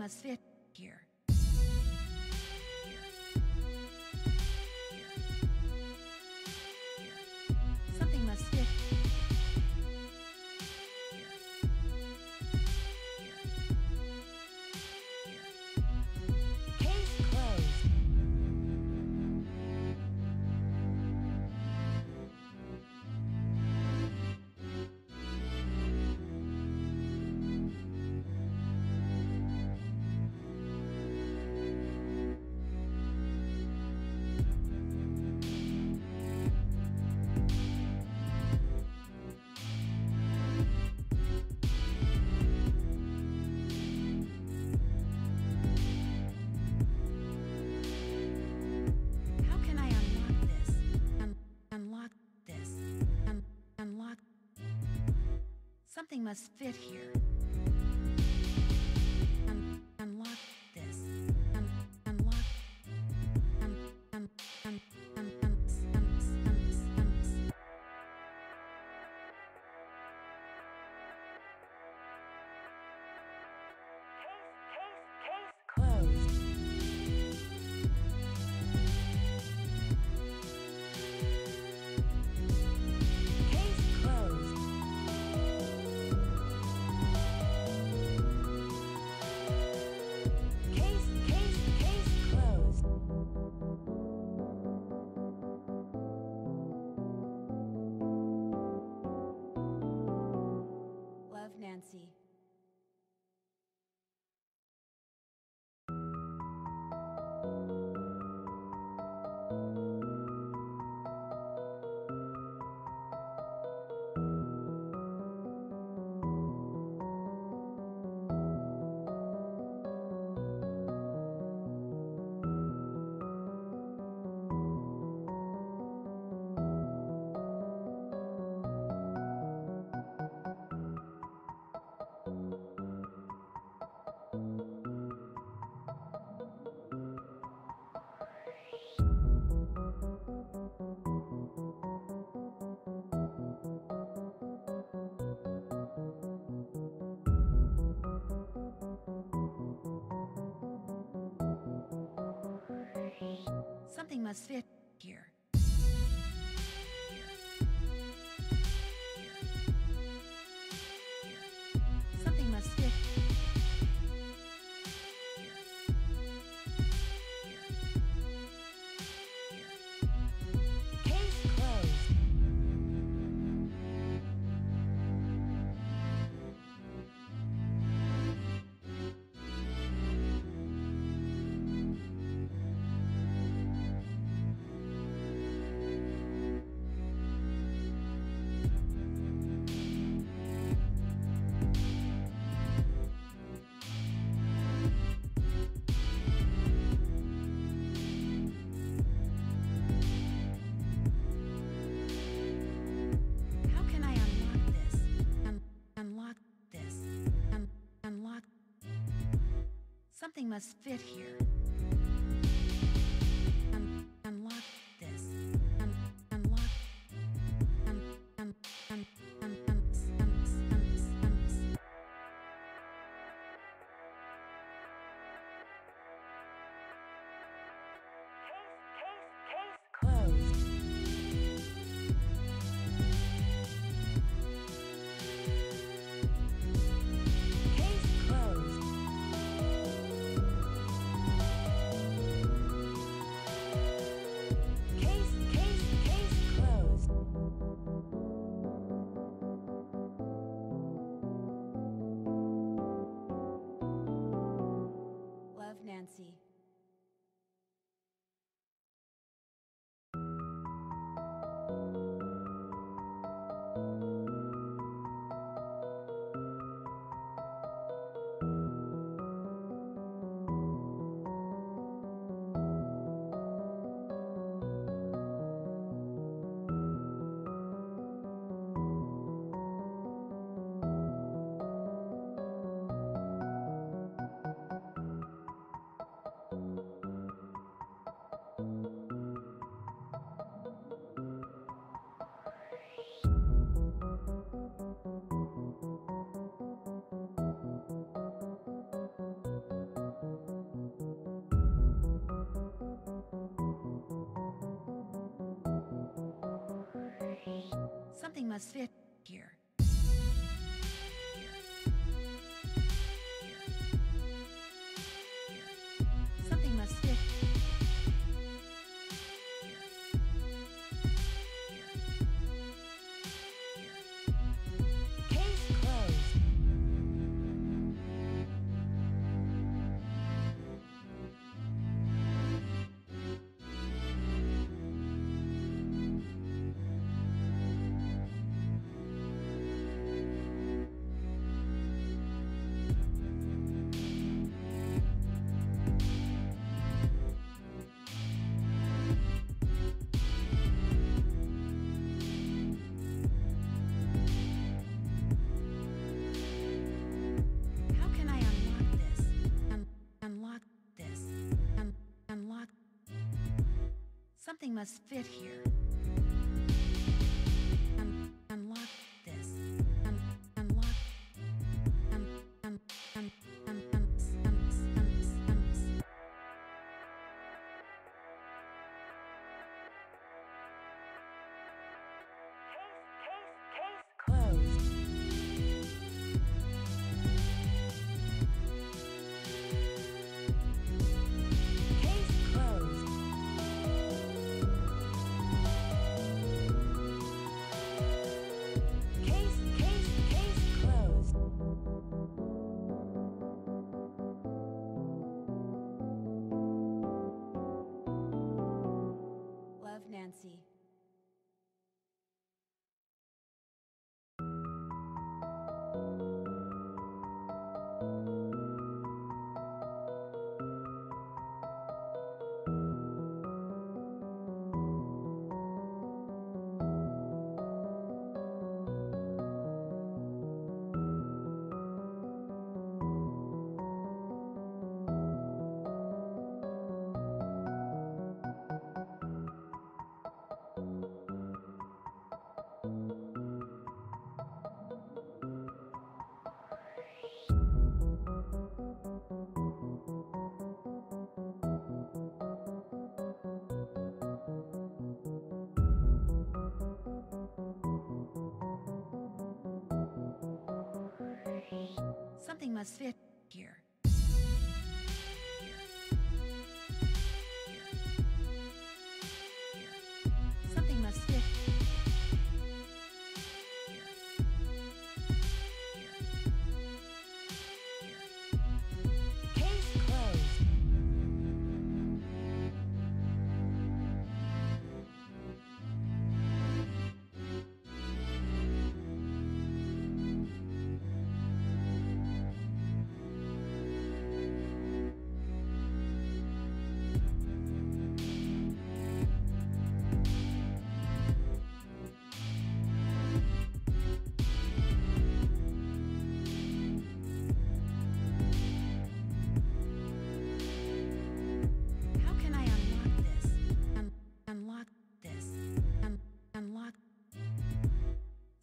must fit here. Something must fit here. Case closed. Unlock. Something must fit here. Unlock this. Unlock. Case closed. Nancy. Something must fit here. Something must fit here. Case closed. Unlock. Something must fit here. Unlock this. Unlock. Case closed. Nancy. must fit here. Something must fit here. Case closed. Something must fit here. Unlock this. Unlock. Case closed. Nancy. Something must fit here. Something must fit here. Case closed.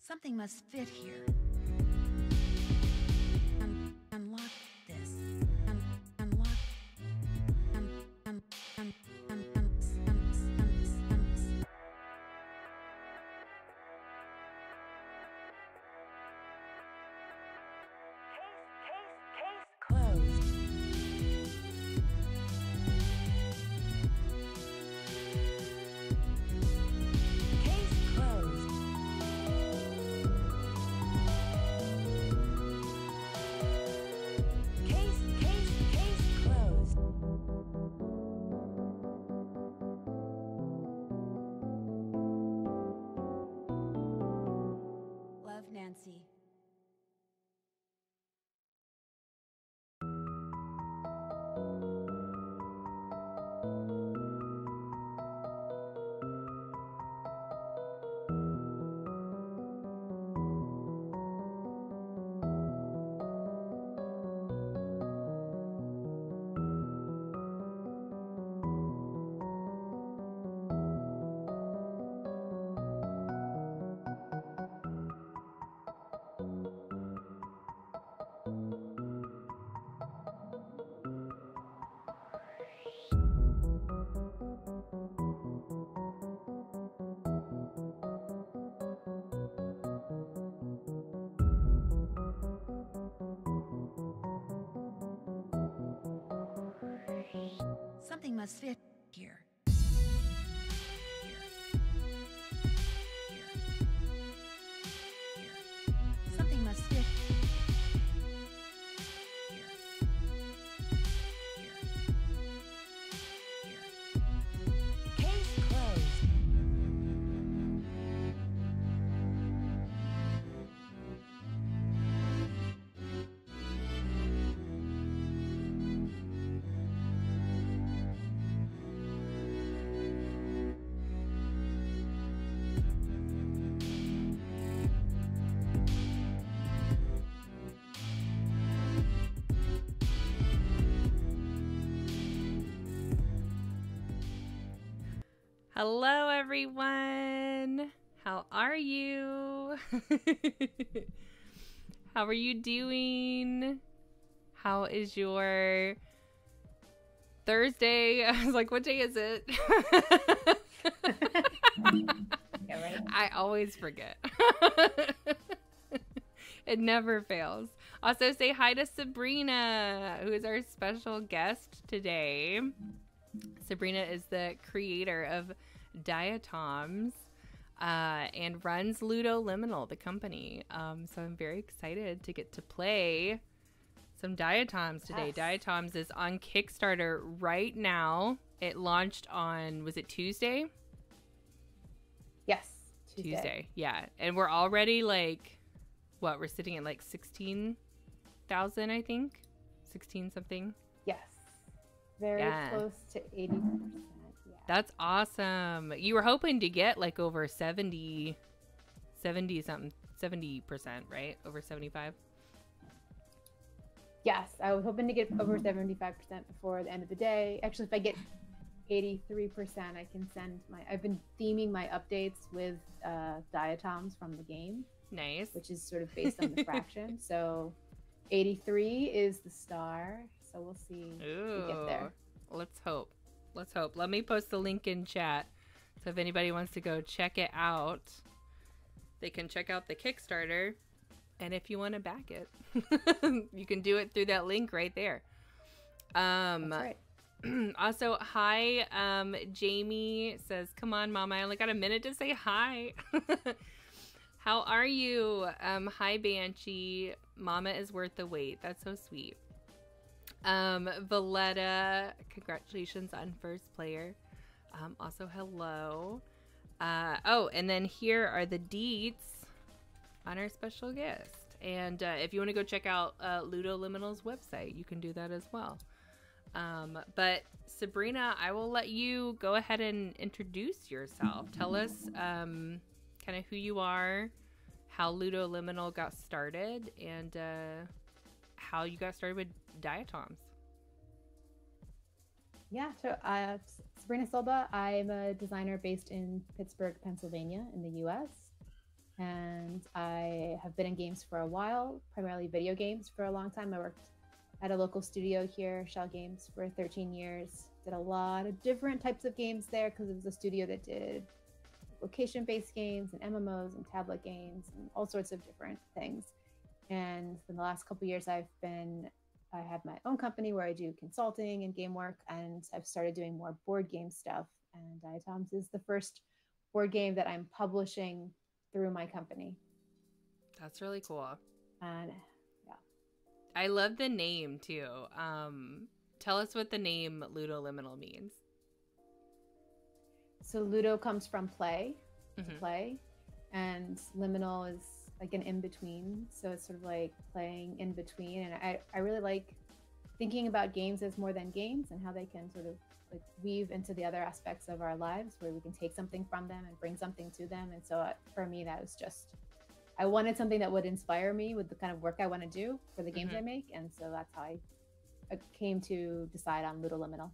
Something must fit here. Unlock this. Unlock. Case closed. Case closed. Something must fit here. Something must fit here. Case closed. Hello, everyone. How are you? How are you doing? How is your Thursday? I was like, what day is it? Yeah, right. I always forget. It never fails. Also, say hi to Sabrina, who is our special guest today. Sabrina is the creator of Diatoms and runs Ludoliminal, the company. So I'm very excited to get to play some Diatoms today. Yes. Diatoms is on Kickstarter right now. It launched on, was it Tuesday? Yes. Tuesday. Yeah. And we're already like, what? We're sitting at like 16,000, I think. 16 something. Yes. Very close to 80%. Yeah. That's awesome. You were hoping to get like over 70 something, 70%, right? Over 75. Yes, I was hoping to get over 75% before the end of the day. Actually, if I get 83%, I can send I've been theming my updates with diatoms from the game. Nice. Which is sort of based on the fraction. So 83 is the star. So we'll see if we get there. Let's hope. Let's hope. Let me post the link in chat. So if anybody wants to go check it out, they can check out the Kickstarter. And if you want to back it, you can do it through that link right there. That's right. Also, hi, Jamie says, come on, Mama. I only got a minute to say hi. How are you? Hi, Banshee. Mama is worth the wait. That's so sweet. Valletta, congratulations on first player. Also, hello. Oh, and then here are the deets on our special guest. And if you want to go check out Ludoliminal's website, you can do that as well. But Sabrina, I will let you go ahead and introduce yourself. Tell us kind of who you are, how Ludoliminal got started, and how you got started with Diatoms. Yeah, so Sabrina Culyba. I'm a designer based in Pittsburgh, Pennsylvania in the US. And I have been in games for a while, primarily video games for a long time. I worked at a local studio here, Shell Games, for 13 years. Did a lot of different types of games there because it was a studio that did location-based games and MMOs and tablet games and all sorts of different things. And in the last couple of years, I have my own company where I do consulting and game work, and I've started doing more board game stuff. And Diatoms is the first board game that I'm publishing through my company. That's really cool. And yeah, I love the name too. Tell us what the name Ludoliminal means. So Ludo comes from play, to Mm-hmm. play, and liminal is like an in-between. So it's sort of like playing in between. And I really like thinking about games as more than games and how they can sort of like weave into the other aspects of our lives where we can take something from them and bring something to them. And so for me, that was just, I wanted something that would inspire me with the kind of work I want to do for the games I make. And so that's how I came to decide on Ludoliminal.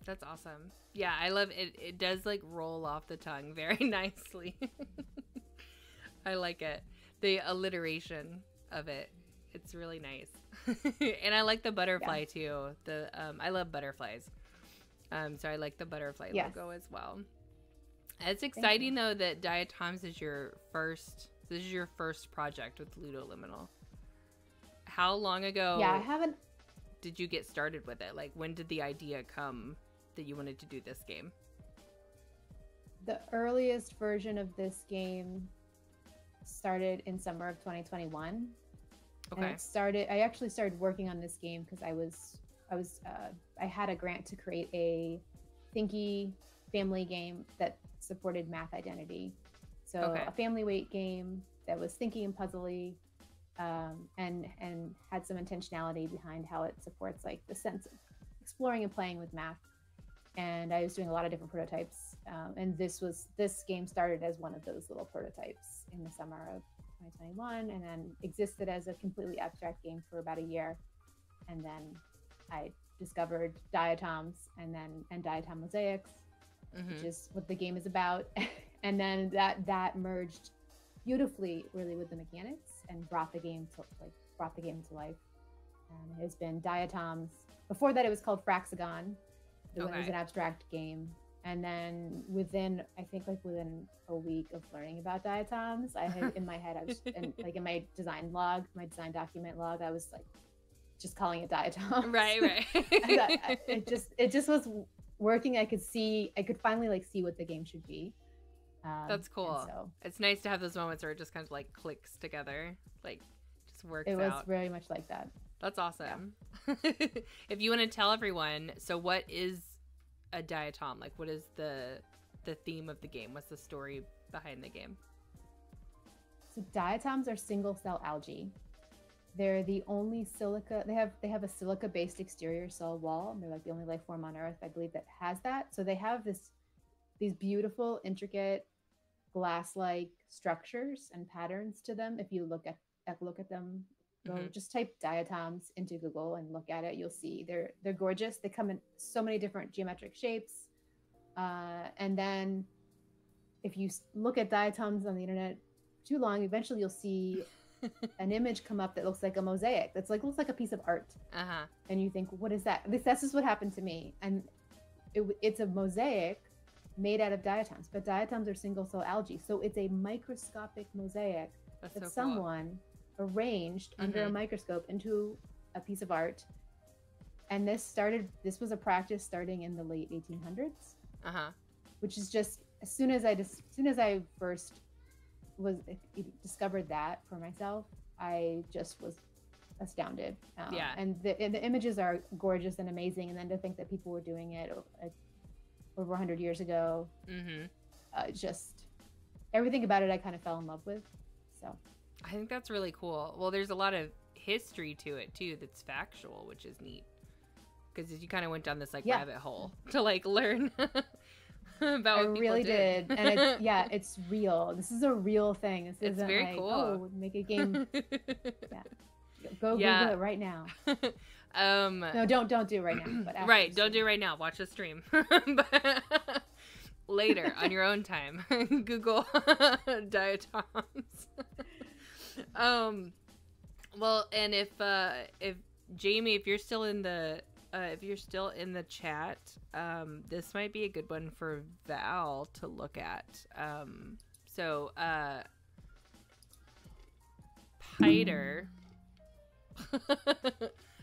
That's awesome. Yeah, I love it. It does like roll off the tongue very nicely. I like it. The alliteration of it. It's really nice. And I like the butterfly too. I love butterflies. So I like the butterfly logo as well. It's exciting though that Diatoms is your first project with Ludoliminal. How long ago? Yeah, I haven't. did you get started with it? Like, when did the idea come that you wanted to do this game? The earliest version of this game started in summer of 2021. Okay. And I actually started working on this game because I had a grant to create a thinky family game that supported math identity. So a family weight game that was thinky and puzzly, and had some intentionality behind how it supports like the sense of exploring and playing with math. And I was doing a lot of different prototypes, and this game started as one of those little prototypes in the summer of 2021, and then existed as a completely abstract game for about a year. And then I discovered Diatoms and Diatom Mosaics, which is what the game is about. And then that merged beautifully really with the mechanics and brought the game to life. And it has been Diatoms. Before that it was called Fraxagon. It was an abstract game. And then within a week of learning about Diatoms, I had in my head, I was in my design document log, I was like just calling it Diatoms. Right. it just was working. I could finally like see what the game should be. That's cool. So it's nice to have those moments where it just kind of like clicks together, like just works out. It was very much like that. That's awesome. Yeah. If you want to tell everyone, so what is a diatom? Like, what is the theme of the game? What's the story behind the game? So diatoms are single cell algae. They're the only silica. They have a silica based exterior cell wall. They're like the only life form on Earth, I believe, that has that. So they have these beautiful, intricate glass-like structures and patterns to them. If you look at them, just type diatoms into Google and look at it. You'll see they're gorgeous. They come in so many different geometric shapes. And then if you look at diatoms on the internet too long, eventually you'll see an image come up that looks like a mosaic. Looks like a piece of art. And you think, what is that? At least that's just what happened to me. And it's a mosaic made out of diatoms, but diatoms are single cell algae. So it's a microscopic mosaic that someone arranged under a microscope into a piece of art. And this was a practice starting in the late 1800s, which is just, as soon as I first discovered that for myself, I just was astounded. And the images are gorgeous and amazing. And then to think that people were doing it over 100 years ago, just everything about it I kind of fell in love with. So I think that's really cool. Well, there's a lot of history to it too that's factual, which is neat, because you kind of went down this rabbit hole to like learn about what people really did. And it's real. This is a real thing. This isn't very like, cool. Oh, make a game. Go Google it right now. No, don't do it right now. But right, don't do it right now. Watch the stream. But later on your own time, Google diatoms. Well, and if Jamie, if you're still in the chat, this might be a good one for Val to look at. So Peter.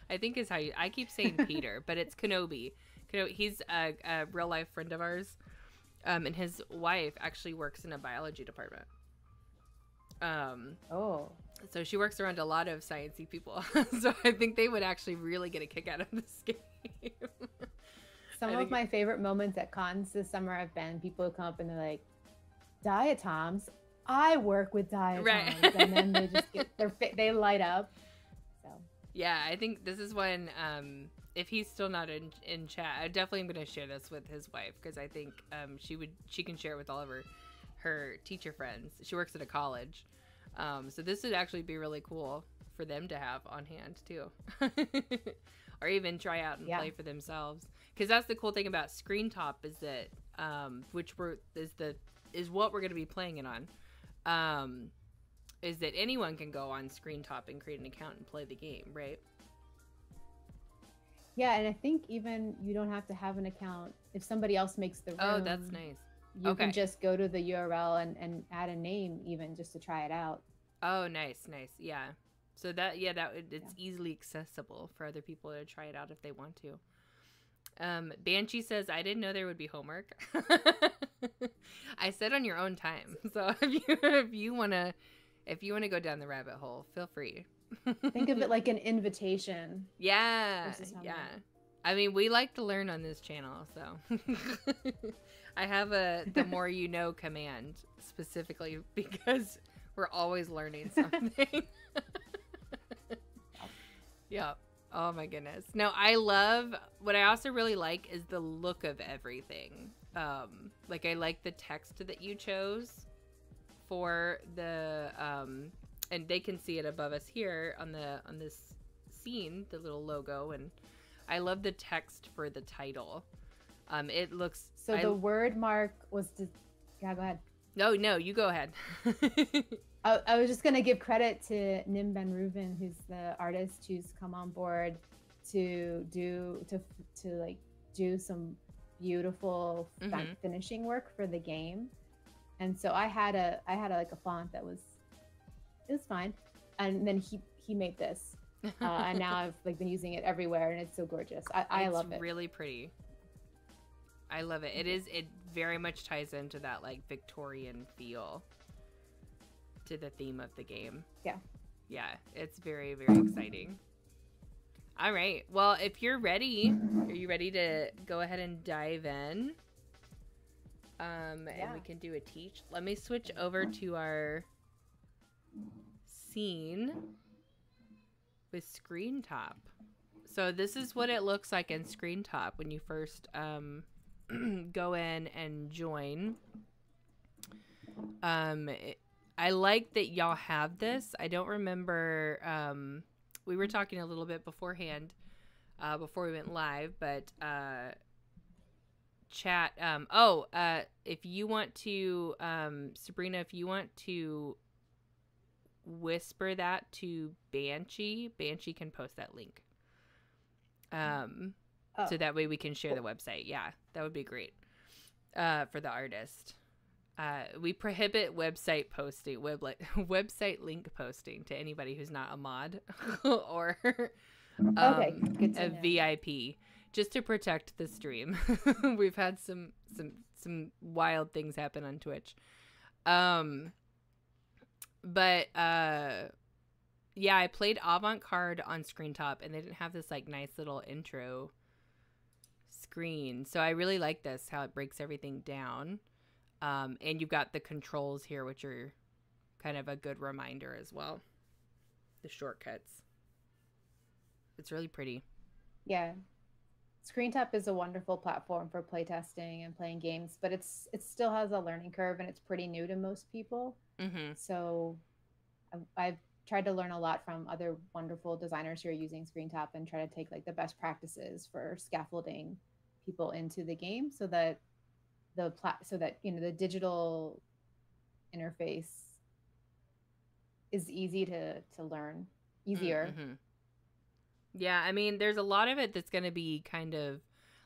I think is how I keep saying Peter, but it's Kenobi. He's a real life friend of ours, and his wife actually works in a biology department. So she works around a lot of sciencey people. So I think they would actually really get a kick out of this game. Some of my favorite moments at cons this summer have been people who come up and they're like, diatoms? I work with diatoms. Right. And then they just get they light up. Yeah, I think this is when, if he's still not in chat, I definitely am going to share this with his wife, because I think she can share it with all of her teacher friends. She works at a college. So this would actually be really cool for them to have on hand too. Or even try out and play for themselves. Because that's the cool thing about Screen Top is that, is what we're going to be playing it on. Is that anyone can go on Screen Top and create an account and play the game, right? Yeah, and I think even you don't have to have an account. If somebody else makes the room, oh, that's nice. You can just go to the URL and add a name even just to try it out. Oh, nice. Yeah. So that it's easily accessible for other people to try it out if they want to. Banshee says, I didn't know there would be homework. I said on your own time. So if you wanna go down the rabbit hole, feel free. Think of it like an invitation. Yeah. Yeah. I mean, we like to learn on this channel, so I have a the more you know command specifically because we're always learning something. Yeah. Oh my goodness. No, I love what I also really like is the look of everything. Like I like the text that you chose for the and they can see it above us here on this scene, the little logo, and I love the text for the title. It looks so the word mark was yeah, go ahead. No, you go ahead. I was just gonna give credit to Nim Ben Reuven, who's the artist who's come on board to do some beautiful finishing work for the game. And so I had a font that was fine, and then he made this, and now I've been using it everywhere, and it's so gorgeous. I love it. It's really pretty. I love it. It very much ties into that like Victorian feel to the theme of the game. Yeah, it's very, very exciting. All right, well, if you're ready, are you ready to go ahead and dive in? And we can do a teach. Let me switch over to our scene with screen top. So this is what it looks like in screen top when you first go in and join. I like that y'all have this. I don't remember, we were talking a little bit beforehand, before we went live, but chat, if you want to, Sabrina, if you want to whisper that to Banshee can post that link. So that way we can share the website. Yeah, that would be great, for the artist. We prohibit website posting, website link posting to anybody who's not a mod or a VIP, just to protect the stream. We've had some wild things happen on Twitch. But yeah, I played Avant-Garde on screen top, and they didn't have this like nice little intro screen. So I really like this, how it breaks everything down. And you've got the controls here, which are kind of a good reminder as well. The shortcuts. It's really pretty. Yeah. ScreenTop is a wonderful platform for playtesting and playing games, but it still has a learning curve, and it's pretty new to most people. So I've tried to learn a lot from other wonderful designers who are using ScreenTop and try to take like the best practices for scaffolding people into the game, so that the digital interface is easy to learn, easier. Yeah, I mean, there's a lot of it that's going to be kind of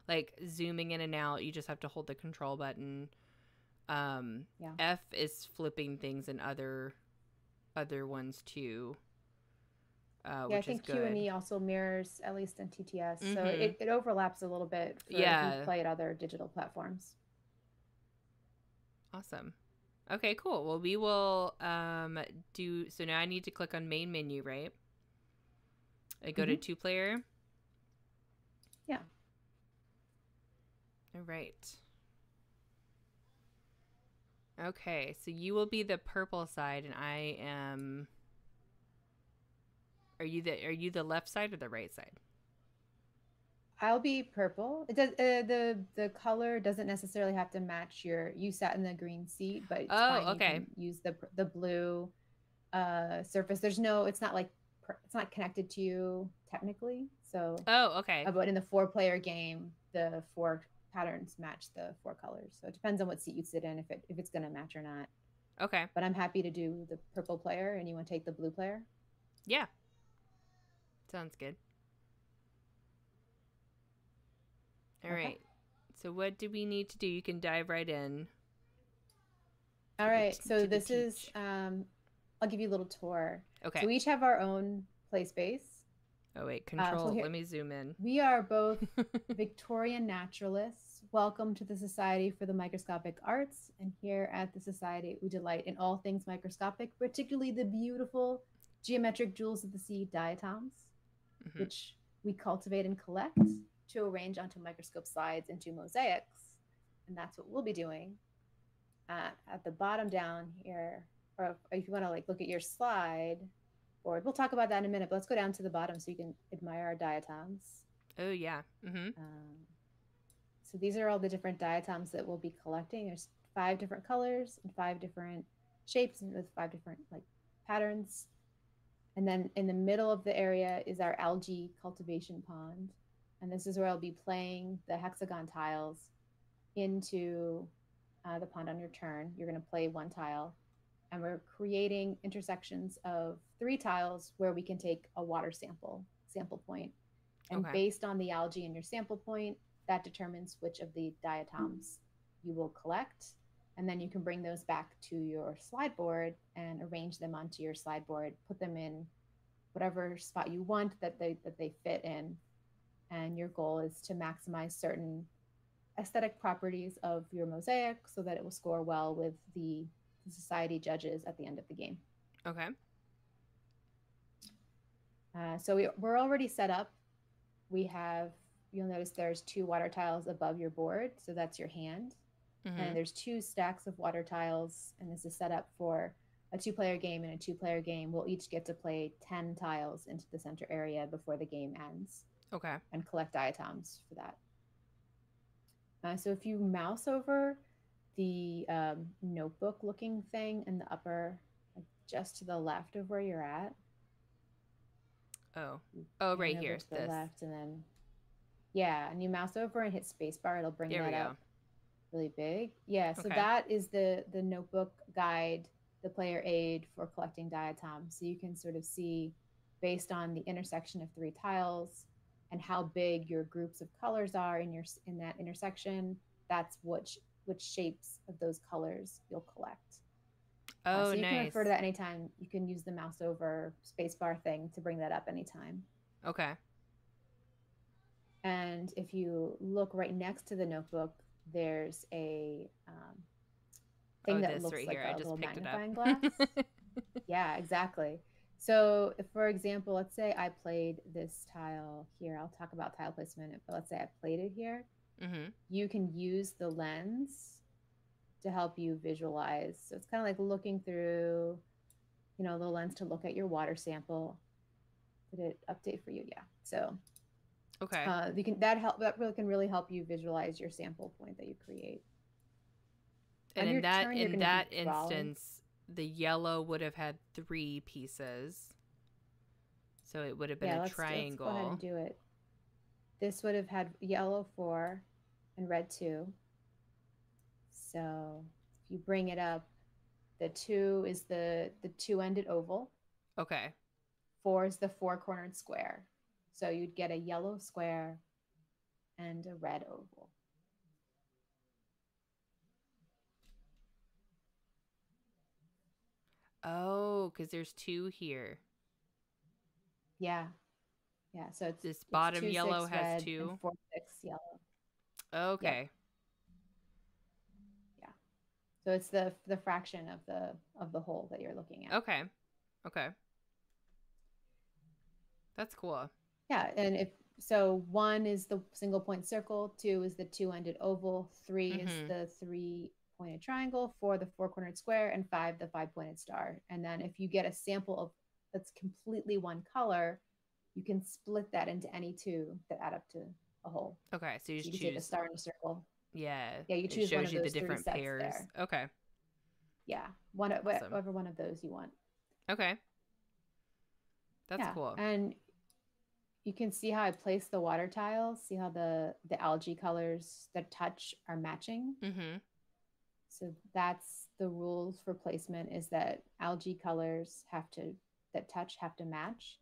like zooming in and out. You just have to hold the control button. F is flipping things in other ones too. Which I think Q and E also mirrors, at least in TTS. So it overlaps a little bit for if you play at other digital platforms. Awesome. Okay, cool. Well, we will so now I need to click on main menu, right? I go to 2-player. Yeah. All right. Okay, so you will be the purple side, and I am. Are you the left side or the right side? I'll be purple. It does the color doesn't necessarily have to match you sat in the green seat, but it's fine. Okay. You can use the blue surface. It's not connected to you technically. So okay. But in the 4-player game, the 4 patterns match the 4 colors. So it depends on what seat you sit in if it's going to match or not. Okay. But I'm happy to do the purple player, and you want to take the blue player? Yeah. Sounds good. All right. So what do we need to do? You can dive right in. All right. So this is I'll give you a little tour. So Okay. we each have our own play space. Oh wait, So control. here Let me zoom in. we are both Victorian naturalists. Welcome to the Society for the Microscopic Arts. And here at the Society, we delight in all things microscopic, particularly the beautiful geometric jewels of the sea, diatoms, which we cultivate and collect to arrange onto microscope slides into mosaics. And that's what we'll be doing. At the bottom down here, or if you want to like look at your slide board, we'll talk about that in a minute, but let's go down to the bottom so you can admire our diatoms. Oh yeah. So these are all the different diatoms that we'll be collecting. There's 5 different colors and 5 different shapes and with 5 different like patterns. And then in the middle of the area is our algae cultivation pond. And this is where I'll be playing the hexagon tiles into the pond on your turn. You're going to play 1 tile. And we're creating intersections of 3 tiles where we can take a water sample point. And based on the algae in your sample point, that determines which of the diatoms you will collect. And then you can bring those back to your slide board and arrange them onto your slide board, put them in whatever spot you want that they fit in. And your goal is to maximize certain aesthetic properties of your mosaic so that it will score well with the society judges at the end of the game. Okay. So we're already set up. You'll notice there's 2 water tiles above your board. So that's your hand. And there's 2 stacks of water tiles. And this is set up for a 2-player game. And a 2-player game, we'll each get to play 10 tiles into the center area before the game ends. Okay. And collect diatoms for that. So if you mouse over the notebook looking thing in the upper, like just to the left of where you're at. Oh, right here. To the left, and then and you mouse over and hit spacebar. It'll bring that up really big. Yeah, so that is the notebook guide, the player aid for collecting diatoms. So you can sort of see based on the intersection of 3 tiles and how big your groups of colors are in that intersection. That's which shapes of those colors you'll collect. Oh, so you nice. can refer to that anytime. You can use the mouse over spacebar thing to bring that up anytime. Okay. And if you look right next to the notebook, there's a thing that looks right like here. a I just little picked magnifying it up. glass. Yeah, exactly. So, if, for example, let's say I played this tile here. I'll talk about tile placement, but let's say I played it here. You can use the lens to help you visualize. So it's kind of like looking through, the lens to look at your water sample. Did it update for you? Yeah. So, okay. That really help you visualize your sample point that you create. And in that instance, the yellow would have had 3 pieces. So it would have been a triangle. Let's go ahead and do it. This would have had yellow 4 and red 2. So if you bring it up, the 2 is the 2-ended oval. Okay. 4 is the 4-cornered square. So you'd get a yellow square and a red oval. Oh, because there's 2 here. Yeah. Yeah. So it's this bottom 2, yellow 6 has red 2. And 4, 6 yellow. Okay. Yeah. So it's the fraction of the whole that you're looking at. Okay. That's cool. Yeah, and 1 is the single point circle, 2 is the 2-ended oval, 3 is the 3-pointed triangle, 4 the 4-cornered square, and 5 the 5-pointed star. And then if you get a sample of that's completely one color, you can split that into any 2 that add up to a whole. Okay, so you can choose take a star and a circle. Yeah. Yeah, you choose it shows one of you those the different 3 sets pairs. there. Okay. Yeah, whatever one of those you want. Okay. That's cool. And you can see how I place the water tiles. See how the algae colors that touch are matching. So that's the rules for placement, is that algae colors that touch have to match.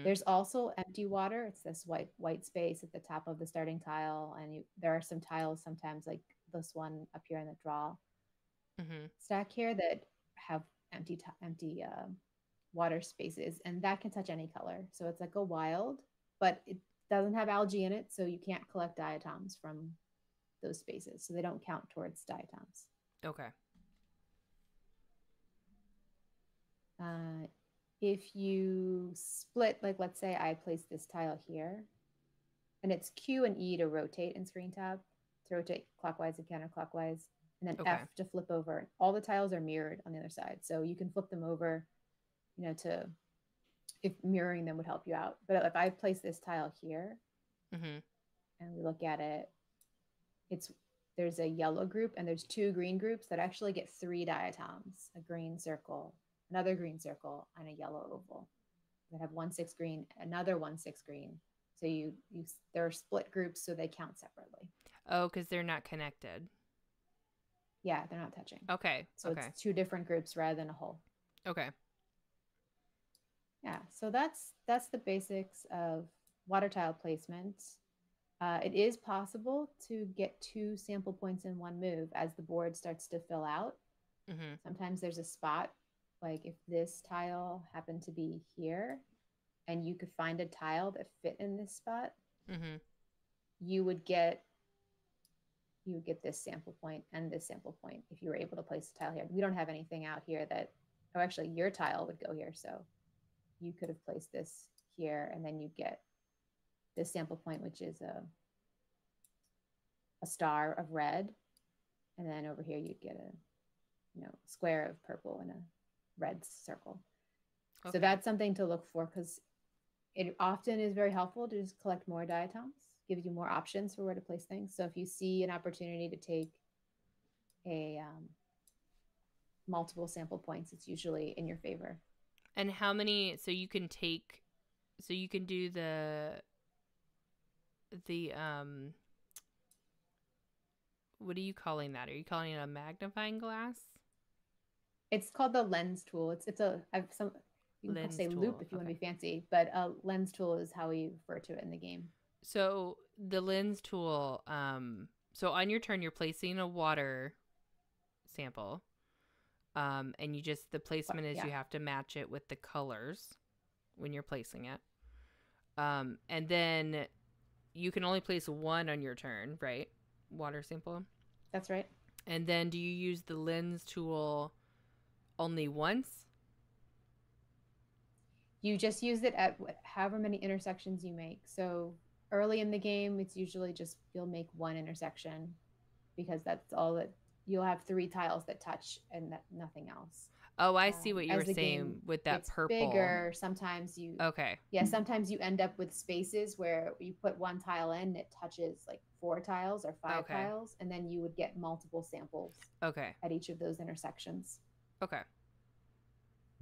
There's also empty water. It's this white space at the top of the starting tile, and there are some tiles sometimes like this one up here in the draw stack here that have empty water spaces, and that can touch any color. So it's like a wild, but it doesn't have algae in it, so you can't collect diatoms from those spaces. So they don't count towards diatoms. Okay. If you split, like let's say I place this tile here, and it's Q and E to rotate in Screen Tab, to rotate clockwise and counterclockwise, and then Okay. F to flip over. All the tiles are mirrored on the other side, so you can flip them over, to, if mirroring them would help you out. But if I place this tile here, Mm-hmm. and we look at it, there's a yellow group and there's 2 green groups that actually get 3 diatoms: a green circle, another green circle, and a yellow oval that have 1/6 green, another 1/6 green. So they're split groups, so they count separately. Oh, because they're not connected. Yeah, they're not touching. Okay. So it's 2 different groups rather than a whole. Okay. Yeah, so that's the basics of water tile placement. It is possible to get 2 sample points in one move as the board starts to fill out. Mm-hmm. Sometimes there's a spot, like if this tile happened to be here and you could find a tile that fit in this spot, Mm-hmm. you would get this sample point and this sample point if you were able to place a tile here. We don't have anything out here that, oh, actually your tile would go here. So you could have placed this here, and then you get this sample point, which is a star of red. And then over here, you'd get a, square of purple and a red circle. Okay. So that's something to look for, because it often is very helpful to just collect more diatoms, gives you more options for where to place things. So if you see an opportunity to take a multiple sample points, it's usually in your favor. And how many? So you can do the what are you calling that? Are you calling it a magnifying glass? It's called the lens tool. You can say tool. Loop if you want to be fancy, but a lens tool is how we refer to it in the game. So the lens tool, so on your turn, you're placing a water sample, and the placement is you have to match it with the colors when you're placing it. And then you can only place one on your turn, right? Water sample. That's right. And then do you use the lens tool only once? You just use it at however many intersections you make. So early in the game, it's usually just you'll make one intersection, because that's all that you'll have 3 tiles that touch and nothing else. Oh, I see what you were saying with that purple. Bigger, sometimes Okay. Yeah, sometimes you end up with spaces where you put one tile in, it touches like 4 tiles or 5 tiles, and then you would get multiple samples. Okay. At each of those intersections. Okay.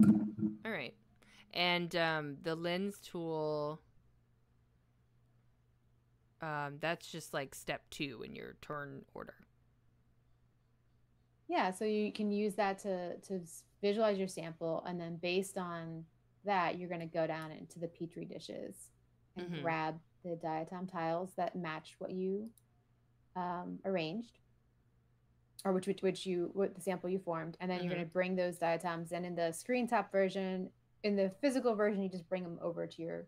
All right. And the lens tool, that's just like step 2 in your turn order. Yeah, so you can use that to visualize your sample, and then based on that, you're going to go down into the Petri dishes and grab the diatom tiles that match what you arranged, or what the sample you formed, and then you're going to bring those diatoms. And in the screen top version, in the physical version, you just bring them over to your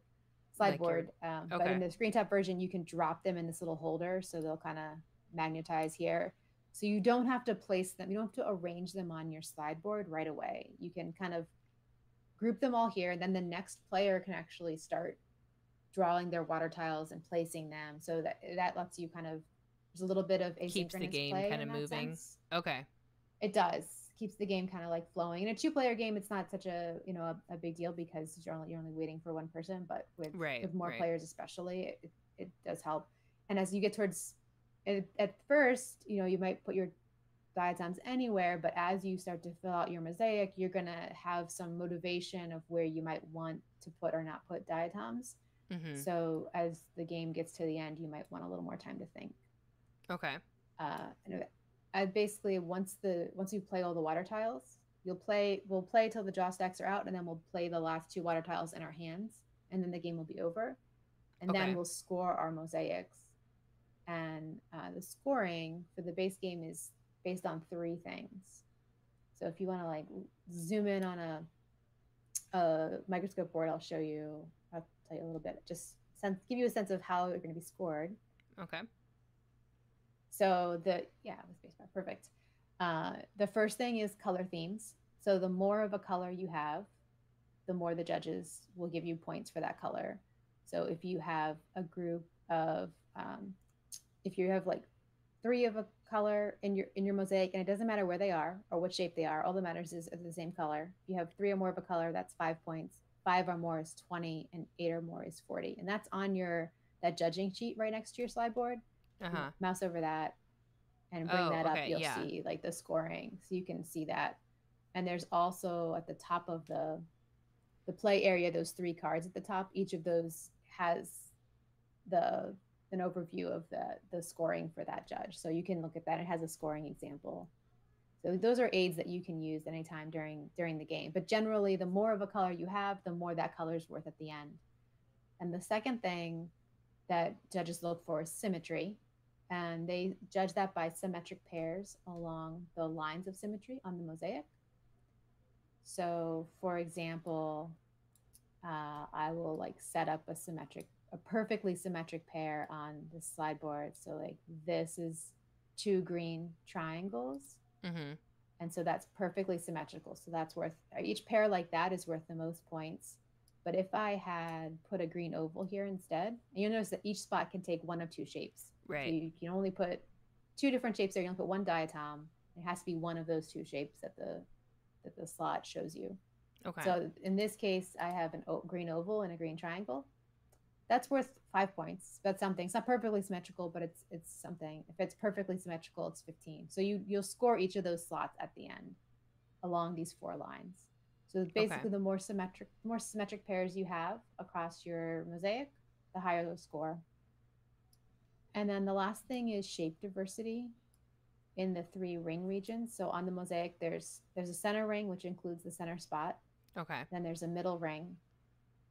sideboard. But in the screen top version, you can drop them in this little holder, so they'll kind of magnetize here. So you don't have to place them. You don't have to arrange them on your sideboard right away. You can kind of group them all here. And then the next player can actually start drawing their water tiles and placing them. So that lets you kind of, there's a little bit of asynchronous keeps the game play kind of moving. Sense. Okay. It does. Keeps the game kind of like flowing. In a 2-player game, it's not such a big deal, because you're only waiting for one person. But with more players, especially, it does help. And as you get towards, at first, you might put your diatoms anywhere, but as you start to fill out your mosaic, you're going to have some motivation of where you might want to put or not put diatoms. So as the game gets to the end, you might want a little more time to think. Okay. And basically, once you play all the water tiles, we'll play till the draw stacks are out, and then we'll play the last 2 water tiles in our hands, and then the game will be over. And then we'll score our mosaics. And the scoring for the base game is based on 3 things. So if you want to like zoom in on a microscope board, I'll show you. I'll tell you a little bit. Just give you a sense of how they're going to be scored. Okay. So the with spacebar, perfect. The first thing is color themes. So the more of a color you have, the more the judges will give you points for that color. So if you have a group of, if you have like 3 of a color in your mosaic, and it doesn't matter where they are or what shape they are, all that matters is the same color. If you have 3 or more of a color, that's 5 points. 5 or more is 20, and 8 or more is 40. And that's on that judging sheet right next to your slide board. Mouse over that and bring that up. You'll see like the scoring, so you can see that. And there's also at the top of the play area, those 3 cards at the top. Each of those has an overview of the scoring for that judge, so you can look at that. It has a scoring example. So those are aids that you can use anytime during the game. But generally, the more of a color you have, the more that color is worth at the end. And the second thing that judges look for is symmetry, and they judge that by symmetric pairs along the lines of symmetry on the mosaic. So for example, I will like set up a perfectly symmetric pair on the slide board. So like this is 2 green triangles. And so that's perfectly symmetrical. So that's worth, each pair like that is worth the most points. But if I had put a green oval here instead, and you'll notice that each spot can take 1 of 2 shapes. Right. So you can only put 2 different shapes there. You only put 1 diatom. It has to be 1 of those 2 shapes that the slot shows you. Okay. So in this case, I have a green oval and a green triangle. That's worth 5 points. That's something. It's not perfectly symmetrical, but it's something. If it's perfectly symmetrical, it's 15. So you'll score each of those slots at the end along these 4 lines. So basically, the more symmetric pairs you have across your mosaic, the higher the score. And then the last thing is shape diversity in the 3 ring regions. So on the mosaic, there's a center ring, which includes the center spot. Okay. Then there's a middle ring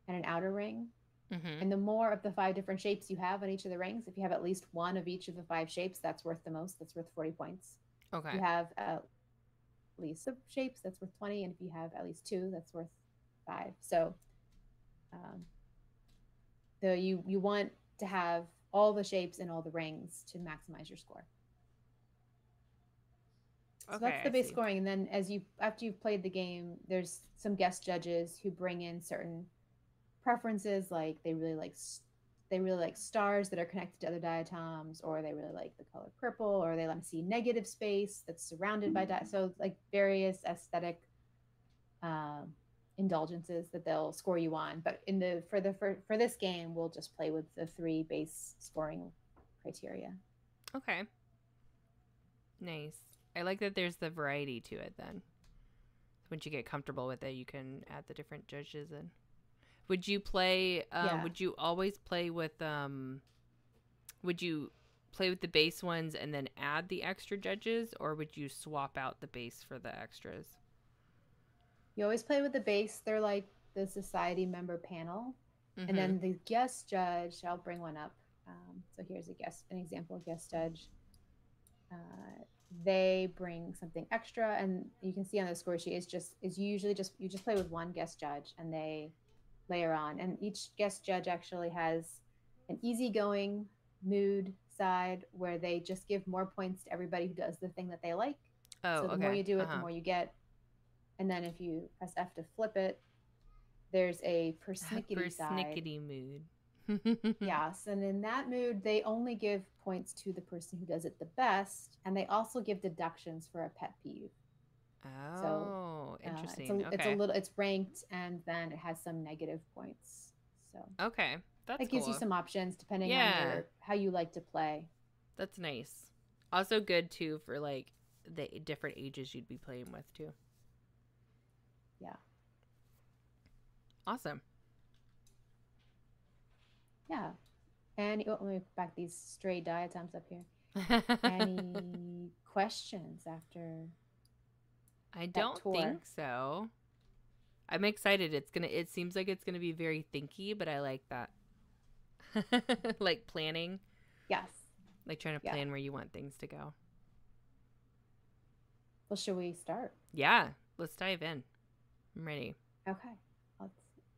and an outer ring. And the more of the 5 different shapes you have on each of the rings, if you have at least 1 of each of the 5 shapes, that's worth the most. That's worth 40 points. Okay. If you have at least the shapes, that's worth 20. And if you have at least 2, that's worth 5. So you want to have all the shapes in all the rings to maximize your score. So that's the base scoring. And then after you've played the game, there's some guest judges who bring in certain preferences, like they really like stars that are connected to other diatoms, or they really like the color purple, or they let me see negative space that's surrounded by so like various aesthetic indulgences that they'll score you on. But for this game, we'll just play with the 3 base scoring criteria. Okay. Nice. I like that there's the variety to it then. Once you get comfortable with it, you can add the different judges in. Would you play, would you always play with, would you play with the base ones and then add the extra judges, or would you swap out the base for the extras? You always play with the base. They're like the society member panel. And then the guest judge, I'll bring one up. So here's an example guest judge. They bring something extra, and you can see on the score sheet is usually you just play with 1 guest judge, and they layer on. And each guest judge actually has an easygoing mood side where they just give more points to everybody who does the thing that they like. So the more you do it, the more you get. And then if you press F to flip it, there's a persnickety side. Persnickety mood. Yes, and in that mood, they only give points to the person who does it the best, and they also give deductions for a pet peeve. Oh, so, interesting. It's ranked, and then it has some negative points. So okay, that gives you some options depending on how you like to play. That's nice. Also good too for like the different ages you'd be playing with too. Yeah. Awesome. Yeah. And let me back these stray diatoms up here. Any questions after? I don't think so. I'm excited. It seems like it's gonna be very thinky, but I like that. Like planning. Yes. Like trying to plan where you want things to go. Well, should we start? Yeah, let's dive in. I'm ready. Okay.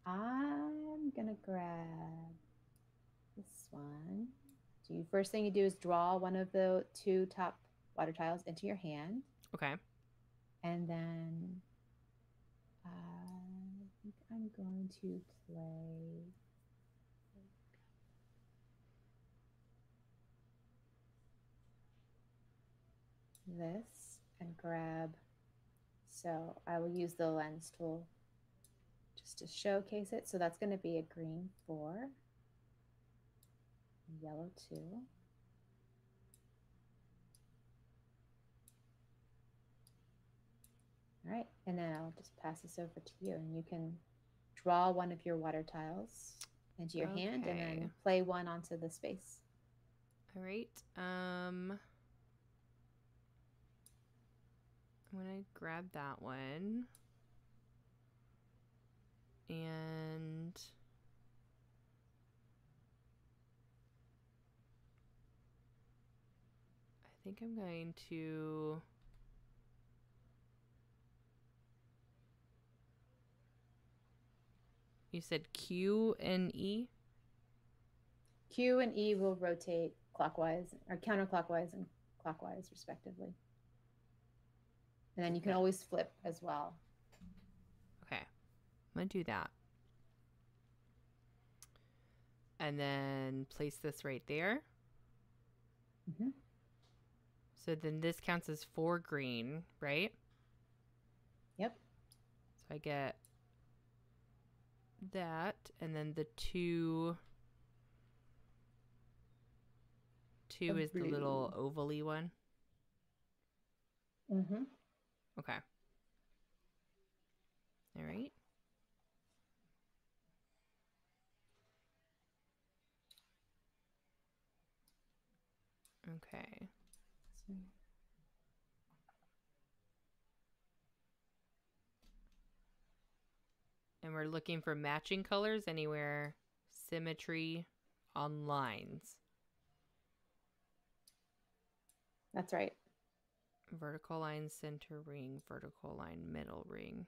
I'm gonna grab this one. First thing you do is draw one of the 2 top water tiles into your hand. Okay. And then I think I'm going to play this and grab. So I will use the lens tool just to showcase it. So that's going to be a green 4, yellow 2. All right, and then I'll just pass this over to you, and you can draw one of your water tiles into your hand and then play one onto the space. All right. I'm gonna grab that one. And I think I'm going to You said Q and E? Q and E will rotate clockwise or counterclockwise and clockwise, respectively. And then you can always flip as well. Okay. I'm going to do that. And then place this right there. Mm-hmm. So then this counts as 4 green, right? Yep. So I get that, and then the 2 is blue. the little oval-y one. Mm-hmm. Okay. All right. Okay. And we're looking for matching colors anywhere, symmetry on lines. That's right. Vertical line, center ring, vertical line, middle ring.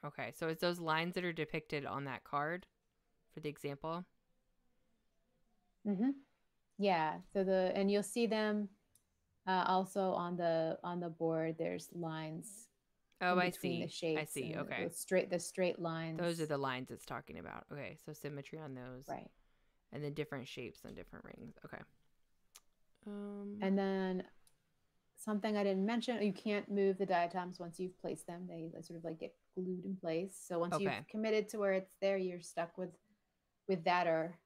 Okay, so it's those lines that are depicted on that card for the example? Mm-hmm. Yeah. So and you'll see them also on the board. There's lines. Oh, in between the shapes. I see. Okay. The straight lines. Those are the lines it's talking about. Okay, so symmetry on those. Right. And then different shapes on different rings. Okay. And then something I didn't mention, you can't move the diatoms once you've placed them. They sort of like get glued in place. So once you've committed to where it's there, you're stuck with that or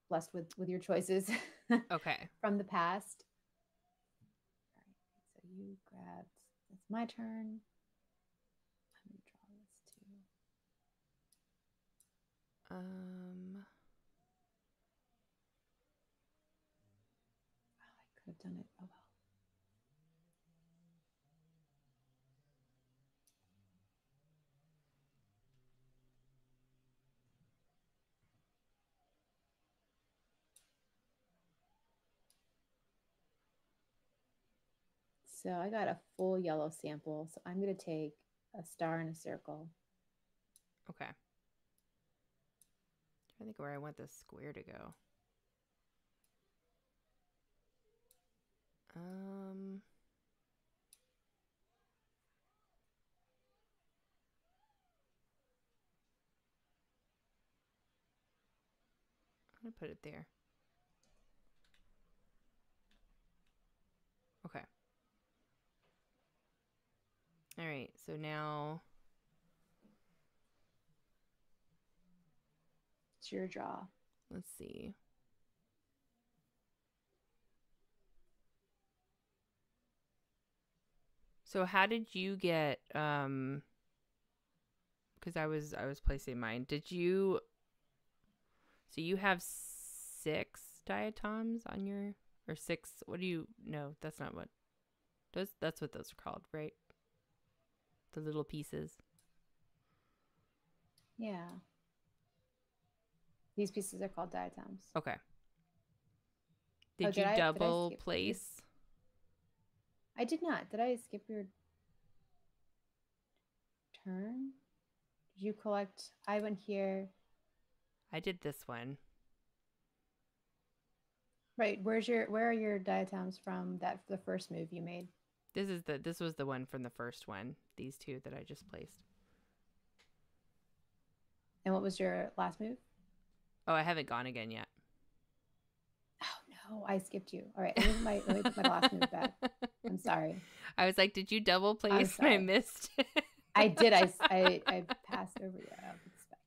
blessed with your choices. Okay. From the past. All right. So you grabbed, it's my turn. I'm going to draw this too. I could have done it. Oh well. So I got a full yellow sample. So I'm going to take a star and a circle. Okay. I think where I want this square to go. I'm going to put it there. Okay. All right, so now it's your draw. Let's see. So how did you get because I was placing mine. Did you So you have 6 diatoms on your or 6 what do you no, that's not what that's what those are called, right? The little pieces. Yeah. These pieces are called diatoms. Okay. Did you Did I double skip? place? I did not. Did I skip your turn? Did you collect? I went here. I did this one. Right. Where are your diatoms from the first move you made? This was the one from the first one. These two that I just placed. And what was your last move? Oh, I haven't gone again yet. Oh no, I skipped you. All right, let me put my last move back. I'm sorry. I was like, did you double place? And I missed. I did. I passed over you. I'll put this back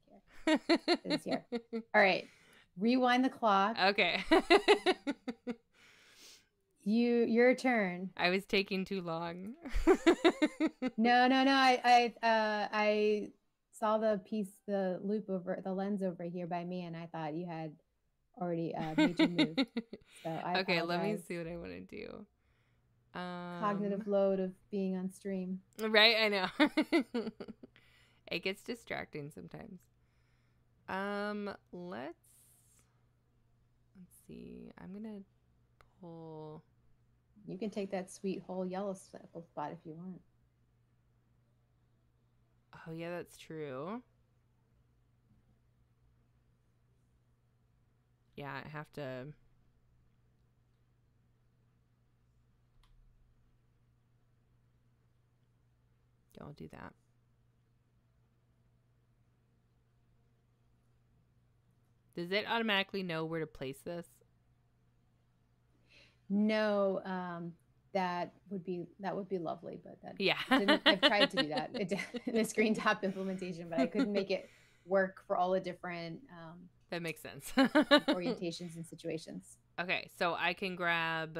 here. It's here. All right. Rewind the clock. Okay. Your turn. I was taking too long. No. I saw the loop over the lens over here by me, and I thought you had already made your move. So I okay, apologize. let me see what I want to do. Cognitive load of being on stream. Right, I know. It gets distracting sometimes. Let's see. I'm gonna pull. You can take that sweet whole yellow spot if you want. Oh yeah, that's true. Yeah, I have to. I'll do that. Does it automatically know where to place this? No, that would be lovely, but that yeah. I've tried to do that in a screen top implementation, but I couldn't make it work for all the different that makes sense. orientations and situations. Okay, so I can grab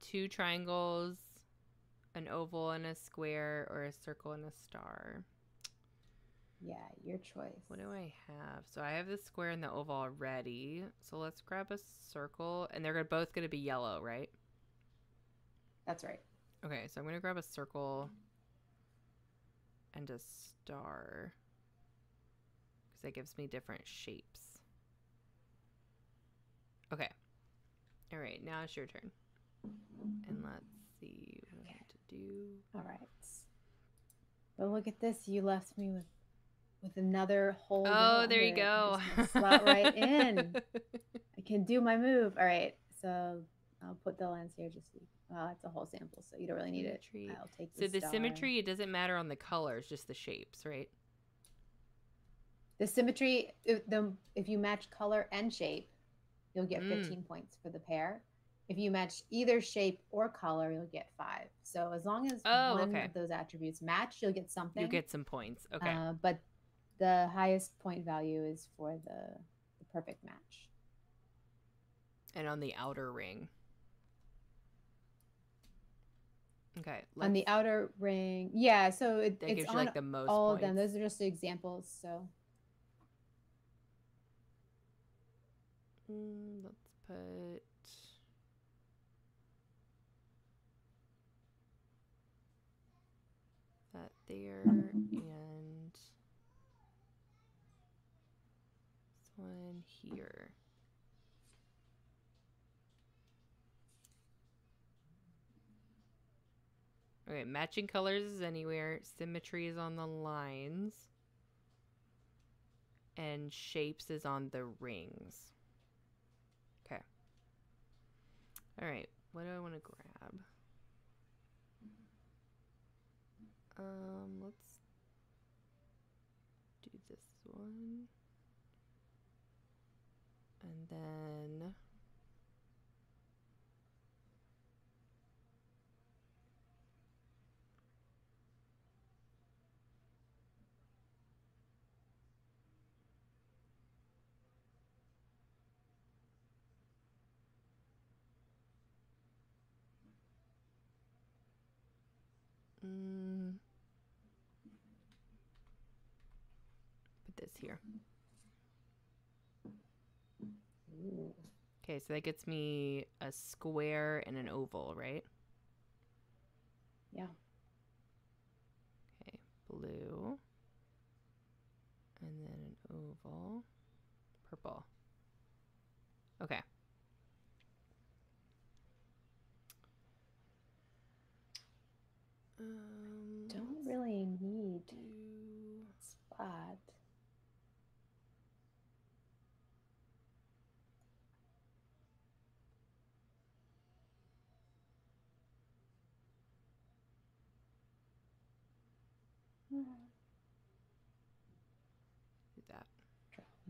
2 triangles, an oval and a square, or a circle and a star. Yeah, your choice. What do I have? So I have the square and the oval already. So let's grab a circle, and they're both going to be yellow, right? That's right. Okay, so I'm going to grab a circle and a star because that gives me different shapes. Okay. All right, now it's your turn. And let's see what I have to do. All right. But look at this. You left me with another hole. Oh, there you go. Slot right in. I can do my move. All right. So I'll put the lens here just so it's a whole sample, so you don't really need it. I'll take the So the star. symmetry, it doesn't matter on the colors, just the shapes, right? The symmetry, if you match color and shape, you'll get 15 points for the pair. If you match either shape or color, you'll get 5. So as long as one of those attributes match, you'll get something. You get some points. Okay. But the highest point value is for the perfect match. And on the outer ring. Okay. On the outer ring, yeah. So that it's gives on you like the most all points. of them. Those are just examples. So let's put that there and this one here. Okay, matching colors is anywhere. Symmetry is on the lines. And shapes is on the rings. Okay. All right, what do I want to grab? Let's do this one. And then put this here. Ooh. Okay, so that gets me a square and an oval, right? Yeah. Okay, blue. And then an oval. Purple. Okay.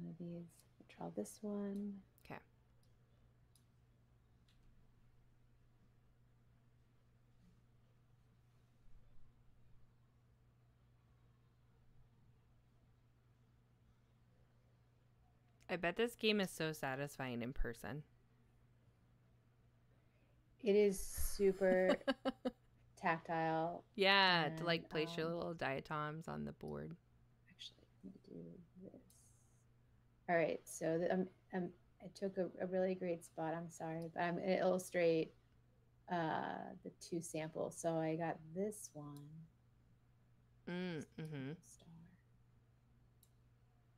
one of these. I'll draw this one. Okay. I bet this game is so satisfying in person. It is super tactile. Yeah, and, to like place your little diatoms on the board. Actually, I'm gonna do this. All right, so I took a really great spot. I'm sorry, but I'm gonna illustrate the two samples. So I got this one. Star.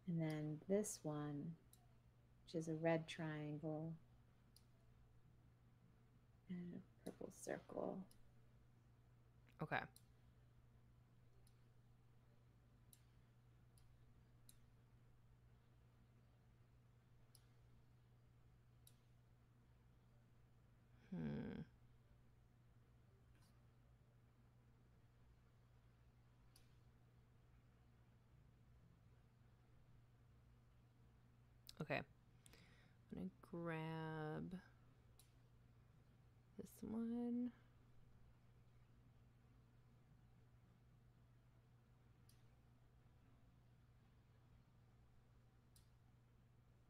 And then this one, which is a red triangle and a purple circle. Okay. Okay. I'm going to grab this one.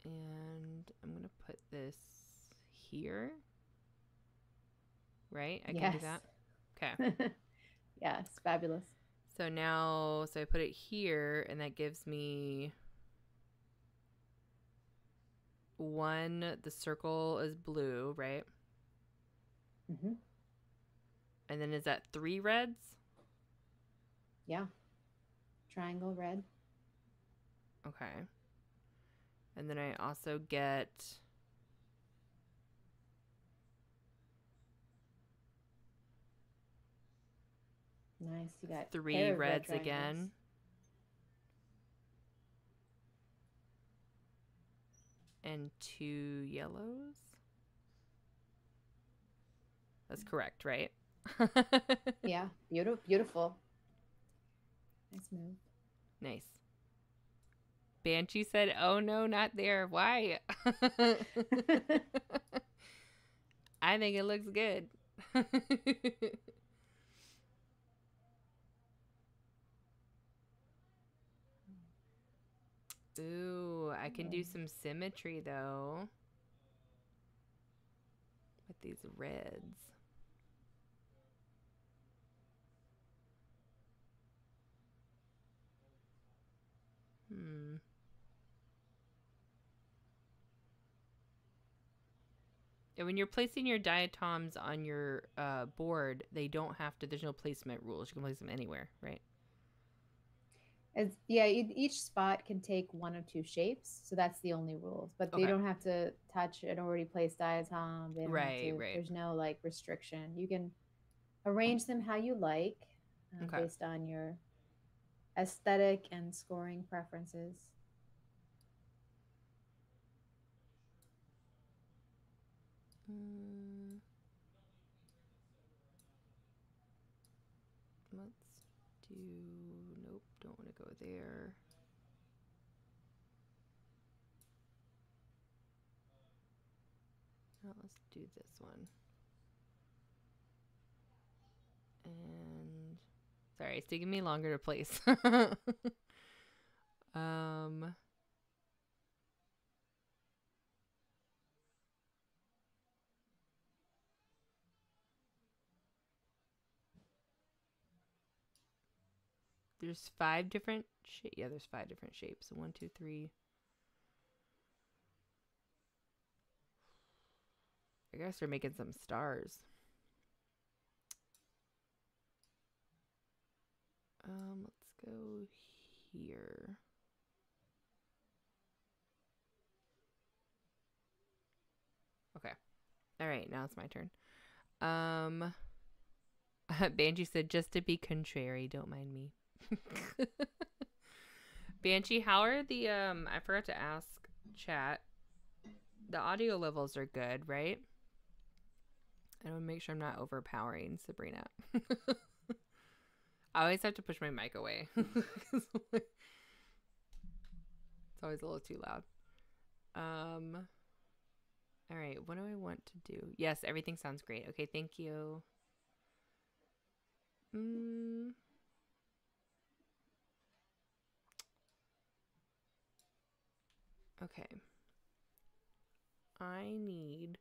And I'm going to put this here. Right? I can do that? Okay. Yes, fabulous. So now, I put it here, and that gives me one. The circle is blue, right? Mm-hmm. And then is that 3 reds? Yeah. Triangle red. Okay. And then I also get Nice. You got 3 reds again. And 2 yellows. That's correct, right? Yeah. Beautiful. Nice move. Nice. Banshee said, "Oh no, not there. Why?" I think it looks good. Ooh, I can do some symmetry though with these reds. And when you're placing your diatoms on your board, they don't have to, there's no placement rules. You can place them anywhere, right? Yeah, each spot can take 1 or 2 shapes, so that's the only rules. But they don't have to touch an already placed diatom. They don't have to. Right. There's no like restriction. You can arrange them how you like, based on your aesthetic and scoring preferences. Let's do, nope, don't want to go there. Now let's do this one. And sorry, it's taking me longer to place. There's 5 different shapes. Yeah, there's 5 different shapes. So 1, 2, 3. I guess they're making some stars. Let's go here. Okay. All right, now it's my turn. Banshee said, just to be contrary, don't mind me. Banshee, how are the I forgot to ask chat. The audio levels are good, right? I want to make sure I'm not overpowering Sabrina. I always have to push my mic away. It's It's always a little too loud. All right, what do I want to do? Yes, everything sounds great. Okay, thank you. Okay. I need...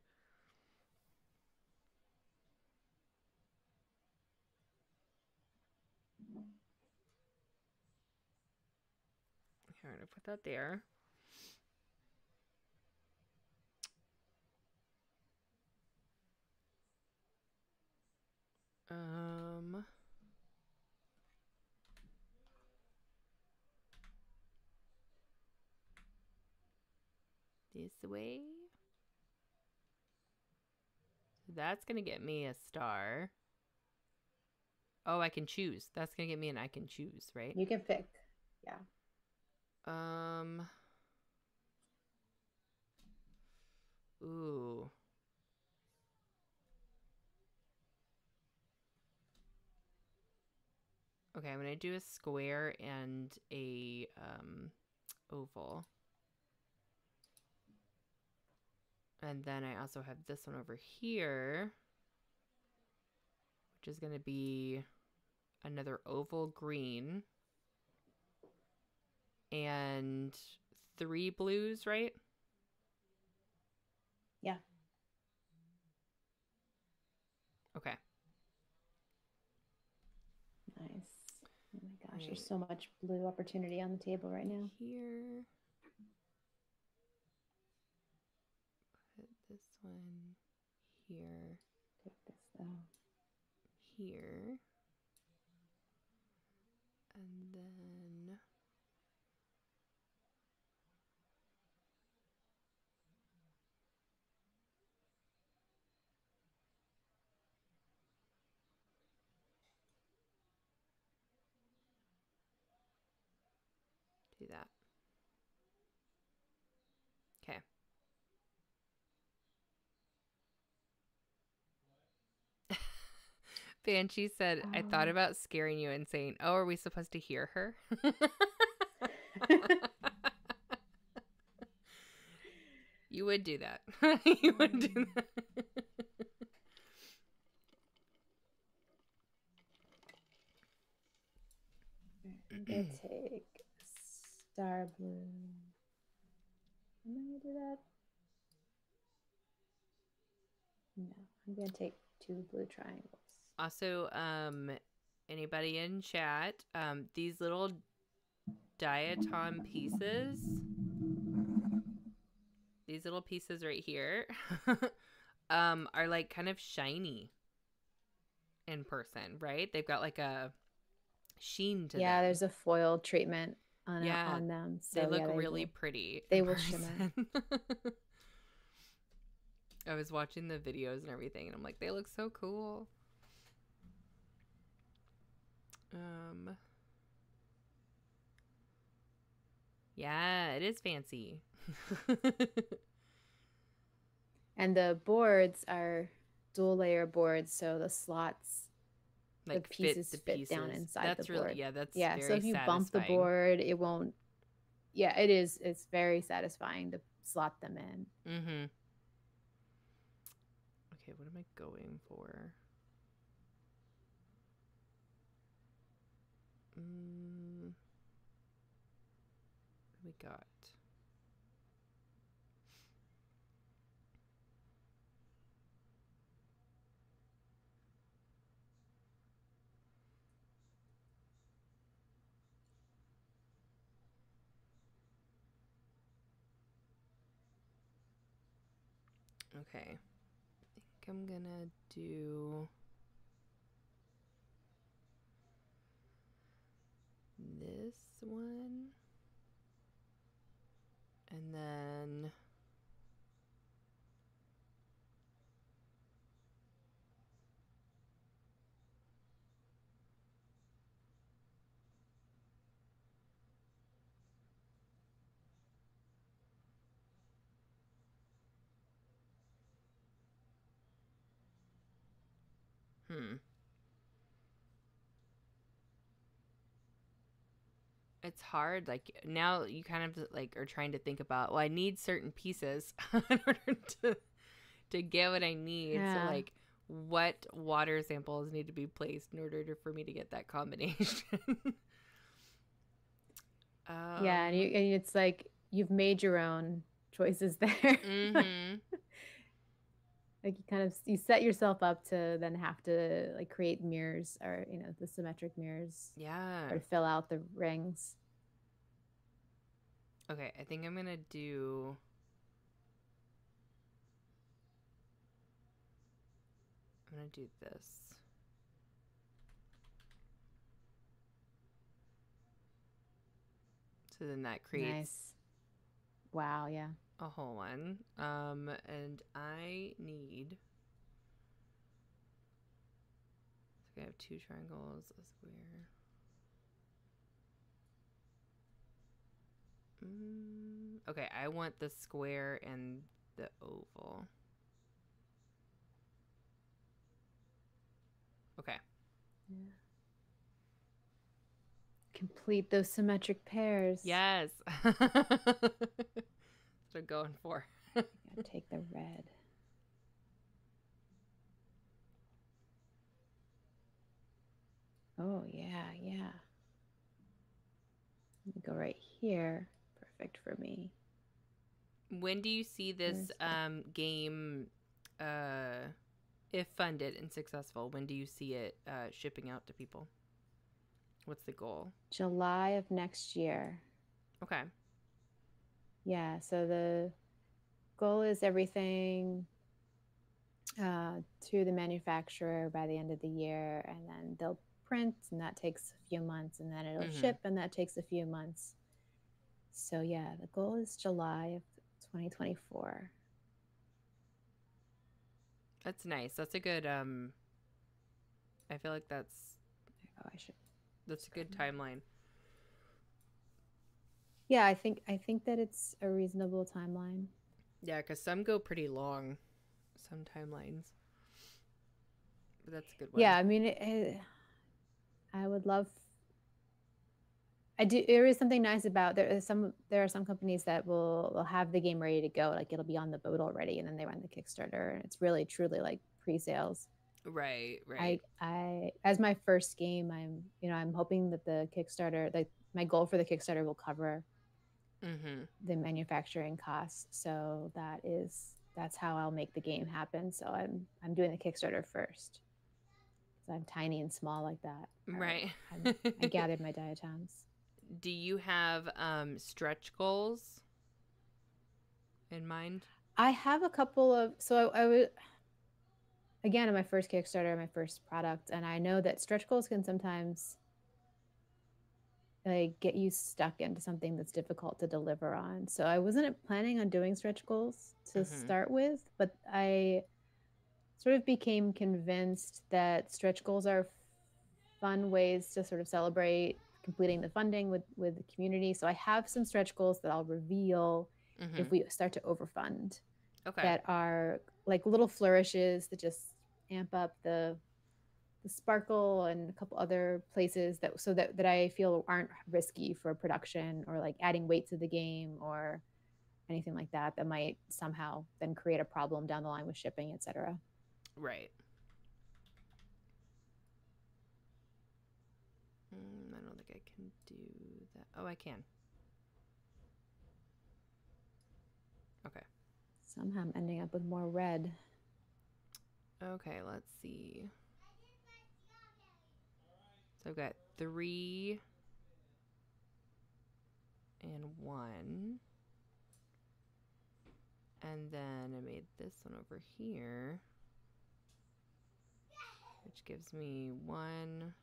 Okay, I'm gonna put that there. This way. That's gonna get me a star. Oh, I can choose. That's gonna get me an I can choose, right? You can pick. Yeah. Ooh. Okay, I'm gonna do a square and a oval. And then I also have this one over here, which is gonna be another oval green. And 3 blues, right? Yeah. Okay. Nice. Oh my gosh, Right. there's so much blue opportunity on the table right now. Here. Put this one here. Take this though. Here. And then... do that. Okay. Banshee said, I thought about scaring you and saying, oh, are we supposed to hear her? You would do that. You would do that. I'm going to take star blue. Am I going to do that? No, I'm going to take 2 blue triangles. Also, anybody in chat, these little diatom pieces, these little pieces right here, are like kind of shiny in person, right? They've got like a sheen to them. Yeah, there's a foil treatment on them. So they look yeah, really pretty. They will shimmer. I was watching the videos and everything, and I'm like, they look so cool. Yeah, it is fancy. And the boards are dual layer boards, so the slots, like the pieces fit down inside the board. That's very so if you satisfying. bump the board, it won't. Yeah, it is. It's very satisfying to slot them in. Mm-hmm. Okay, what am I going for? What do we got? Okay. I think I'm gonna do this one. And then It's hard. Like now you kind of like are trying to think about, well, I need certain pieces in order to get what I need. So Yeah. like what water samples need to be placed in order for me to get that combination. Yeah, and it's like you've made your own choices there. Mm-hmm. Like you set yourself up to then have to like create mirrors, or the symmetric mirrors, Yeah. or to fill out the rings. Okay, I think I'm gonna do this. So then that creates Nice. Wow, yeah. a whole one. And I need. So I have 2 triangles, a square. Okay, I want the square and the oval. Okay. Yeah. Complete those symmetric pairs. Yes. That's what I'm going for. Gotta take the red. Oh, yeah, yeah. Let me go right here. Perfect for me. When do you see this game, if funded and successful, when do you see it shipping out to people? What's the goal? July of next year. Okay. Yeah, so the goal is everything to the manufacturer by the end of the year, and then they'll print, and that takes a few months, and then it'll ship, and that takes a few months. So yeah, the goal is July of 2024. That's nice. That's a good I feel like that's a good timeline. Yeah, I think that it's a reasonable timeline. Yeah, because some go pretty long, some timelines. But that's a good one. Yeah, I mean, I would love. There is something nice about there are some companies that will have the game ready to go, like it'll be on the boat already, and then they run the Kickstarter, and it's really truly like pre-sales. Right. I as my first game, I'm hoping that the Kickstarter, like my goal for the Kickstarter, will cover the manufacturing costs. So that's how I'll make the game happen. So I'm doing the Kickstarter first, because I'm tiny and small like that. Right. I gathered my diatoms. Do you have stretch goals in mind? I have a couple of, so I would, again, in my first Kickstarter, my first product, and I know that stretch goals can sometimes like get you stuck into something that's difficult to deliver on. So I wasn't planning on doing stretch goals to start with, but I sort of became convinced that stretch goals are fun ways to sort of celebrate completing the funding with the community. So I have some stretch goals that I'll reveal if we start to overfund. Okay. That are like little flourishes that just amp up the sparkle, and a couple other places that I feel aren't risky for production, or like adding weight to the game or anything like that might somehow then create a problem down the line with shipping, etc. Right. I don't think I can do that. Oh, I can. Okay. Somehow I'm ending up with more red. Okay, let's see. So I've got 3 and 1. And then I made this one over here, which gives me 1.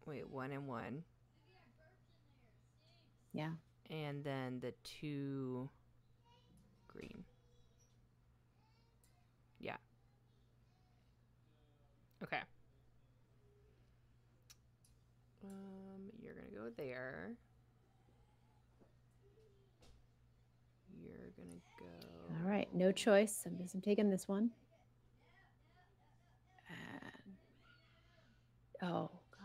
Wait, 1 and 1. Yeah. And then the 2 green. Yeah. Okay. You're gonna go there. You're gonna go. All right, no choice. I'm taking this one. Oh gosh.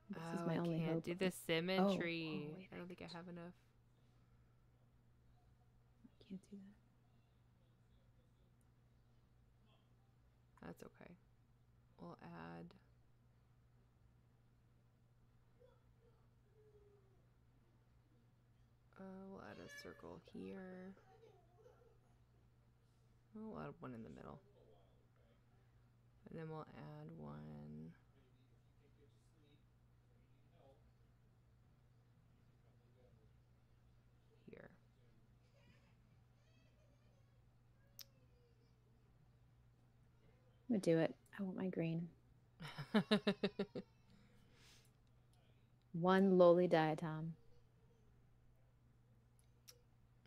This is Oh, my I only can't hope. do the Oh, symmetry. wait, I don't think I have enough. can't do that. That's okay. We'll add. We'll add a circle here. We'll add one in the middle. And then we'll add one here. I'm gonna do it. I want my green. One lowly diatom.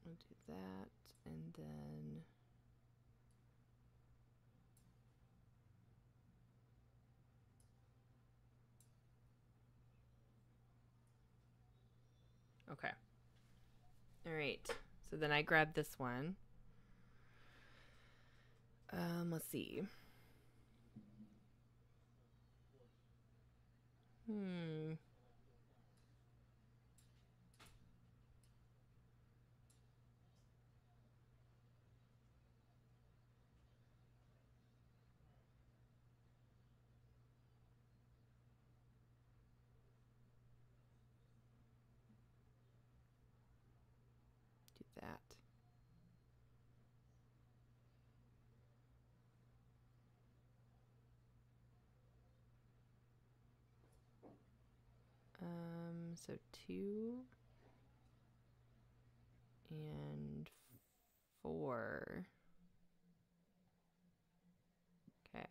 We'll do that, and then okay. All right. So then I grab this one. Let's see. Do that. So 2 and 4. Okay.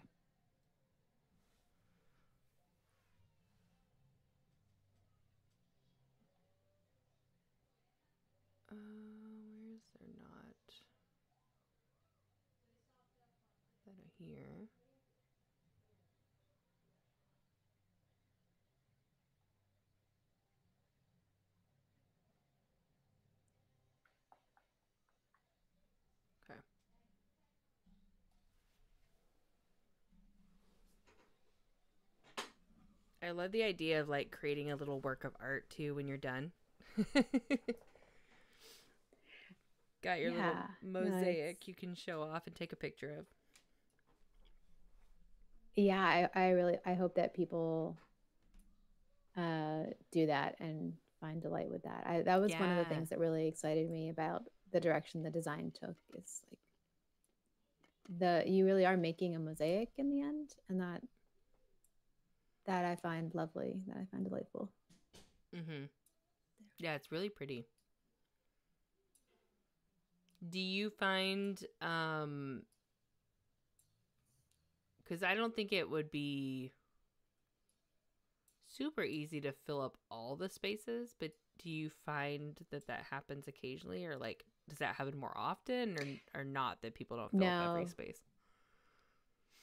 Where is there not? That are here. Okay. I love the idea of like creating a little work of art too when you're done. Got your little mosaic you can show off and take a picture of. Yeah, I hope that people do that and find delight with that. That was one of the things that really excited me about the direction the design took. Is like you really are making a mosaic in the end, and that I find lovely, that I find delightful. Mm-hmm. Yeah, it's really pretty. Do you find because I don't think it would be super easy to fill up all the spaces, but do you find that happens occasionally, or like does that happen more often, or not, that people don't fill up every space?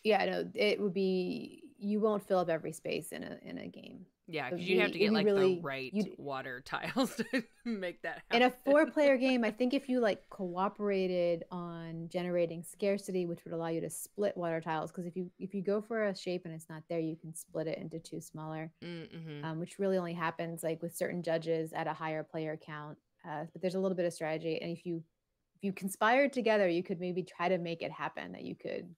Yeah, no, it would be, you won't fill up every space in a game. Yeah, because you'd have to get like really, the right water tiles to make that happen. In a 4-player game, I think if you like cooperated on generating scarcity, which would allow you to split water tiles, because if you go for a shape and it's not there, you can split it into 2 smaller, which really only happens like with certain judges at a higher player count. But there's a little bit of strategy, and if you conspired together, you could maybe try to make it happen that you could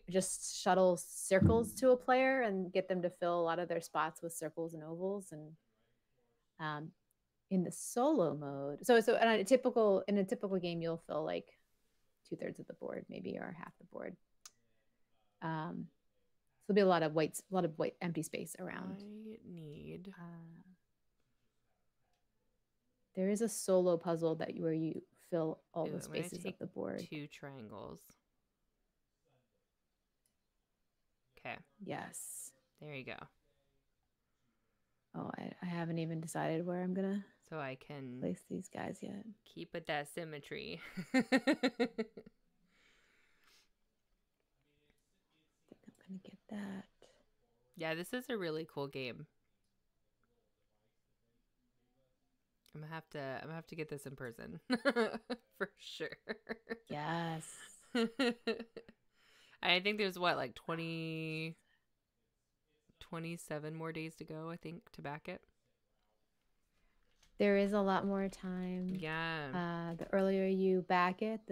just shuttle circles to a player and get them to fill a lot of their spots with circles and ovals. And in the solo mode, so in a typical game, you'll fill like 2/3 of the board, maybe, or half the board. So there'll be a lot of white empty space around. I need there is a solo puzzle where you fill all the spaces of the board. 2 triangles. Okay. Yes. There you go. Oh, I haven't even decided where I'm gonna I can place these guys yet. Keep with that symmetry. I think I'm gonna get that. Yeah, this is a really cool game. I'm gonna have to get this in person for sure. Yes. I think there's what, like 27 more days to go, I think, to back it. There is a lot more time. Yeah. The earlier you back it,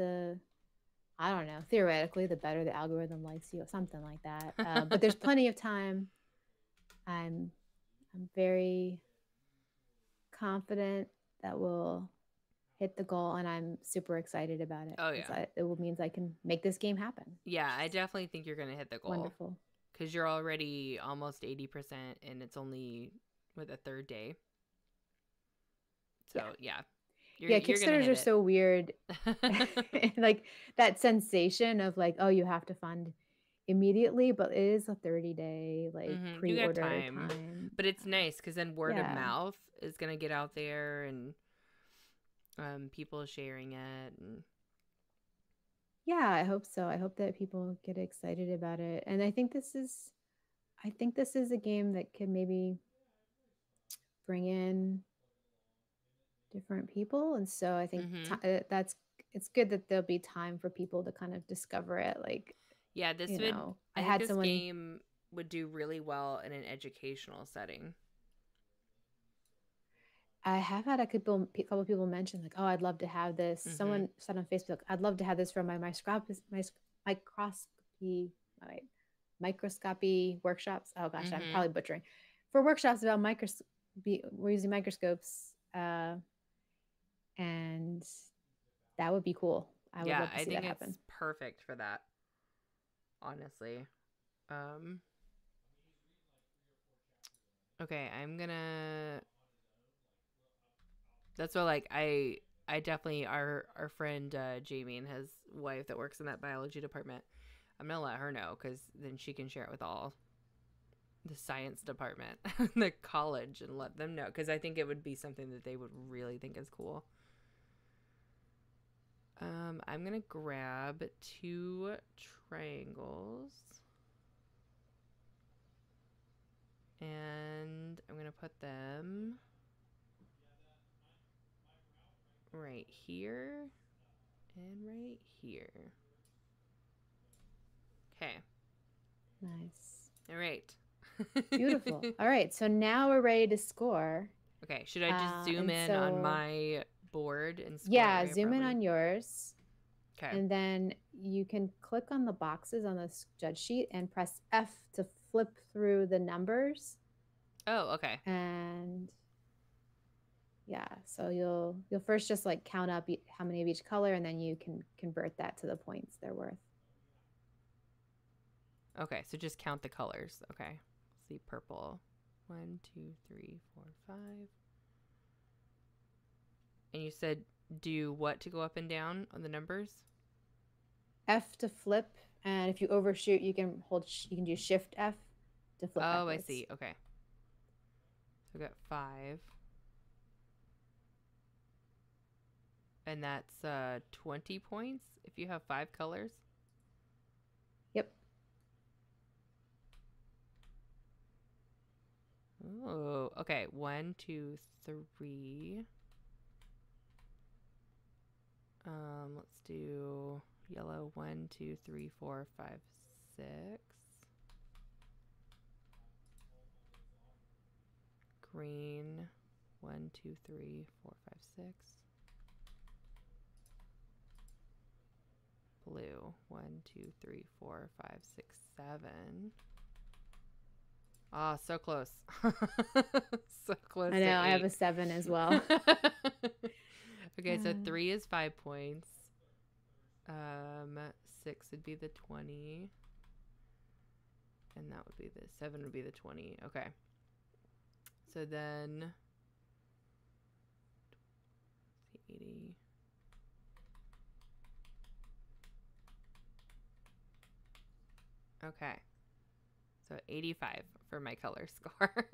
I don't know, theoretically, the better the algorithm likes you, or something like that. But there's plenty of time. I'm very confident that we'll hit the goal, and I'm super excited about it. Oh yeah. It means I can make this game happen. Yeah, I definitely think you're gonna hit the goal. Wonderful. Because you're already almost 80%, and it's only with a third day. So yeah. Kickstarters are so weird. Like that sensation of like, oh, you have to fund immediately, but it is a 30-day like pre-order time. But it's nice because then word of mouth is gonna get out there, and people sharing it, and yeah, I hope so. I hope that people get excited about it, and I think this is a game that could maybe bring in different people, and so I think it's good that there'll be time for people to kind of discover it. Like, yeah, this would I had this game would do really well in an educational setting. I have had a couple people mention like, oh, I'd love to have this. Someone said on Facebook, I'd love to have this for my microscopy workshops. Oh gosh, I'm probably butchering. For workshops about we're using microscopes, and that would be cool. I would love to see that happen. It's perfect for that, honestly. Okay, I'm gonna. That's what, like, I definitely, our friend Jamie and his wife that works in that biology department, I'm gonna let her know, because then she can share it with all the science department, the college, and let them know, because I think it would be something that they would really think is cool. I'm gonna grab 2 triangles, and I'm gonna put them right here and right here. Okay. Nice. All right. Beautiful. All right, so now we're ready to score. Okay, should I just zoom in on my board and score? Yeah, zoom in on yours. Okay. And then you can click on the boxes on the judge sheet and press F to flip through the numbers. Oh, okay. And yeah, so you'll first just like count up how many of each color, and then you can convert that to the points they're worth. Okay, so just count the colors. Okay. Let's see, purple. 1, 2, 3, 4, 5. And you said do what to go up and down on the numbers? F to flip, and if you overshoot, you can do Shift F to flip. Oh, backwards. I see. Okay. So we got 5. And that's 20 points if you have 5 colors. Yep. Oh, okay. 1, 2, 3. Let's do yellow. 1, 2, 3, 4, 5, 6. Green. 1, 2, 3, 4, 5, 6. Blue. 1, 2, 3, 4, 5, 6, 7. Ah, so close. So close. I know. I have a 7 as well. Okay, so 3 is 5 points. 6 would be the 20. And that would be the 7 would be the 20. Okay. So then 80. Okay. So 85 for my color score.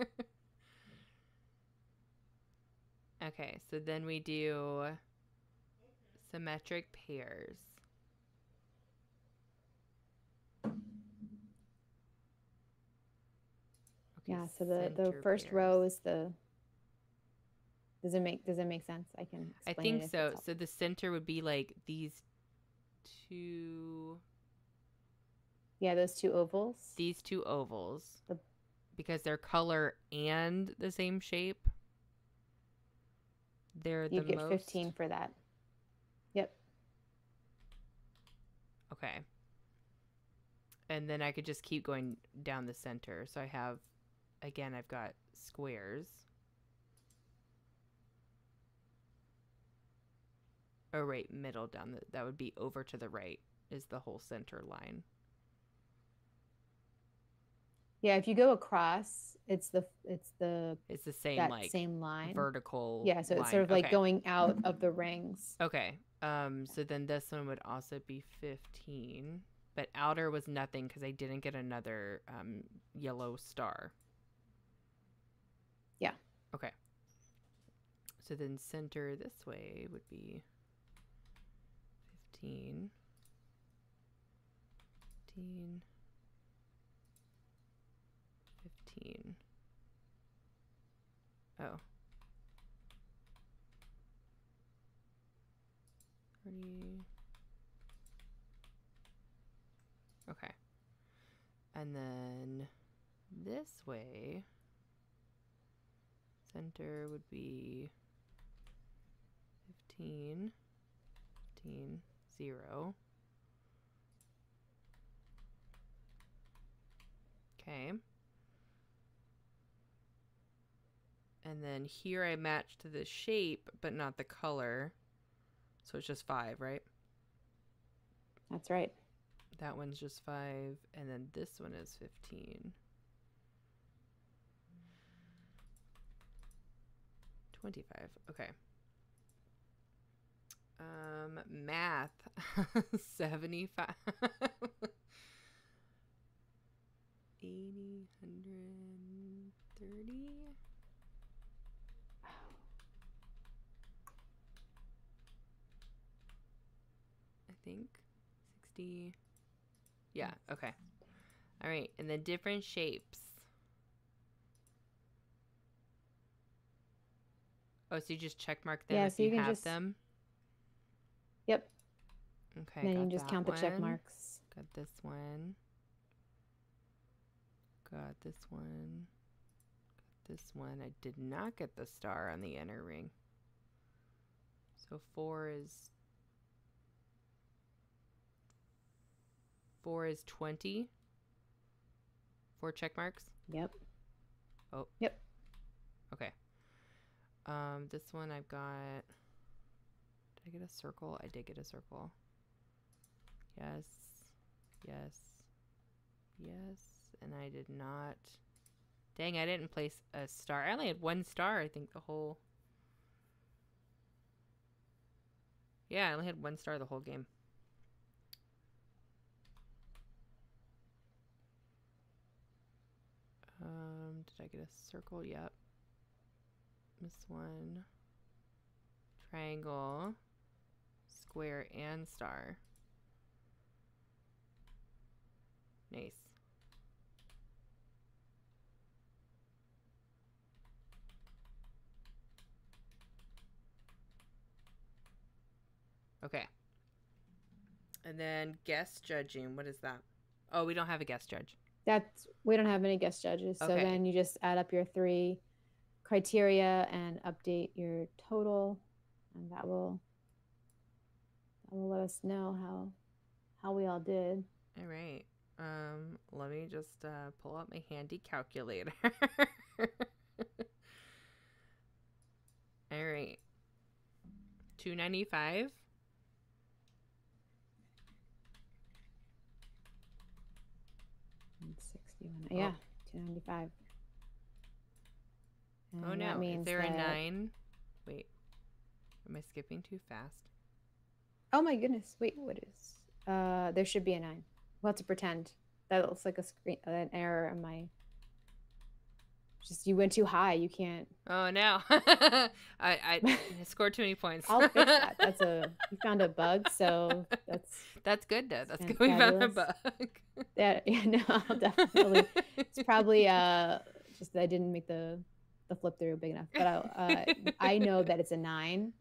Okay, so then we do symmetric pairs. Okay, yeah, so the first row is the Does it make sense? I can I explain it think if so. it's So the center would be like these two. Yeah, those two ovals. These two ovals. The- Because they're color and the same shape. They're You'd the get most. 15 for that. Yep. Okay. And then I could just keep going down the center. So I have, again, I've got squares. Oh, right, middle down. That would be over to the right is the whole center line. Yeah, if you go across, it's the same that like same line. vertical. Yeah, so line. it's sort of like Okay. going out of the rings. Okay. So then this one would also be 15, but outer was nothing because I didn't get another yellow star. Yeah. Okay. So then center this way would be 15. 15. 15. Oh. 30. Okay. And then this way, center would be 15, 15, 0. Okay. And then here I match to the shape, but not the color. So it's just 5, right? That's right. That one's just 5. And then this one is 15. 25. Okay. Math. 75. 80, 130. I think 60. Yeah, okay. All right, and then different shapes. Oh, so you just check mark them Yeah, if so you you can have just- them? Yep. Okay, And then got you just that count the check one. marks. Got this one. Got this one. Got this one. I did not get the star on the inner ring. So 4 is 20. 4 check marks. Yep. Oh. Yep. Okay. This one I've got. Did I get a circle? I did get a circle. Yes. Yes. Yes. And I did not. Dang, I didn't place a star. I only had 1 star, I think, the whole. Yeah, I only had 1 star the whole game. Did I get a circle? Yep. This one. Triangle. Square and star. Nice. Okay. And then guest judging. What is that? Oh, we don't have a guest judge. We don't have any guest judges. So Okay. then you just add up your 3 criteria and update your total, and that will let us know how we all did. All right. Let me just pull out my handy calculator. All right. 295. And 61. Yeah, 295. And Oh that no, means is there a that- 9? Wait. Am I skipping too fast? Oh my goodness. Wait, what is? There should be a 9. We'll have to pretend. That looks like an error in my. Just you went too high. You can't. Oh no. I scored too many points. I'll fix that. You found a bug, so that's good though. That's good. fabulous. We found a bug. Yeah, no, definitely. It's probably just that I didn't make the the flip through big enough, but I know that it's a 9.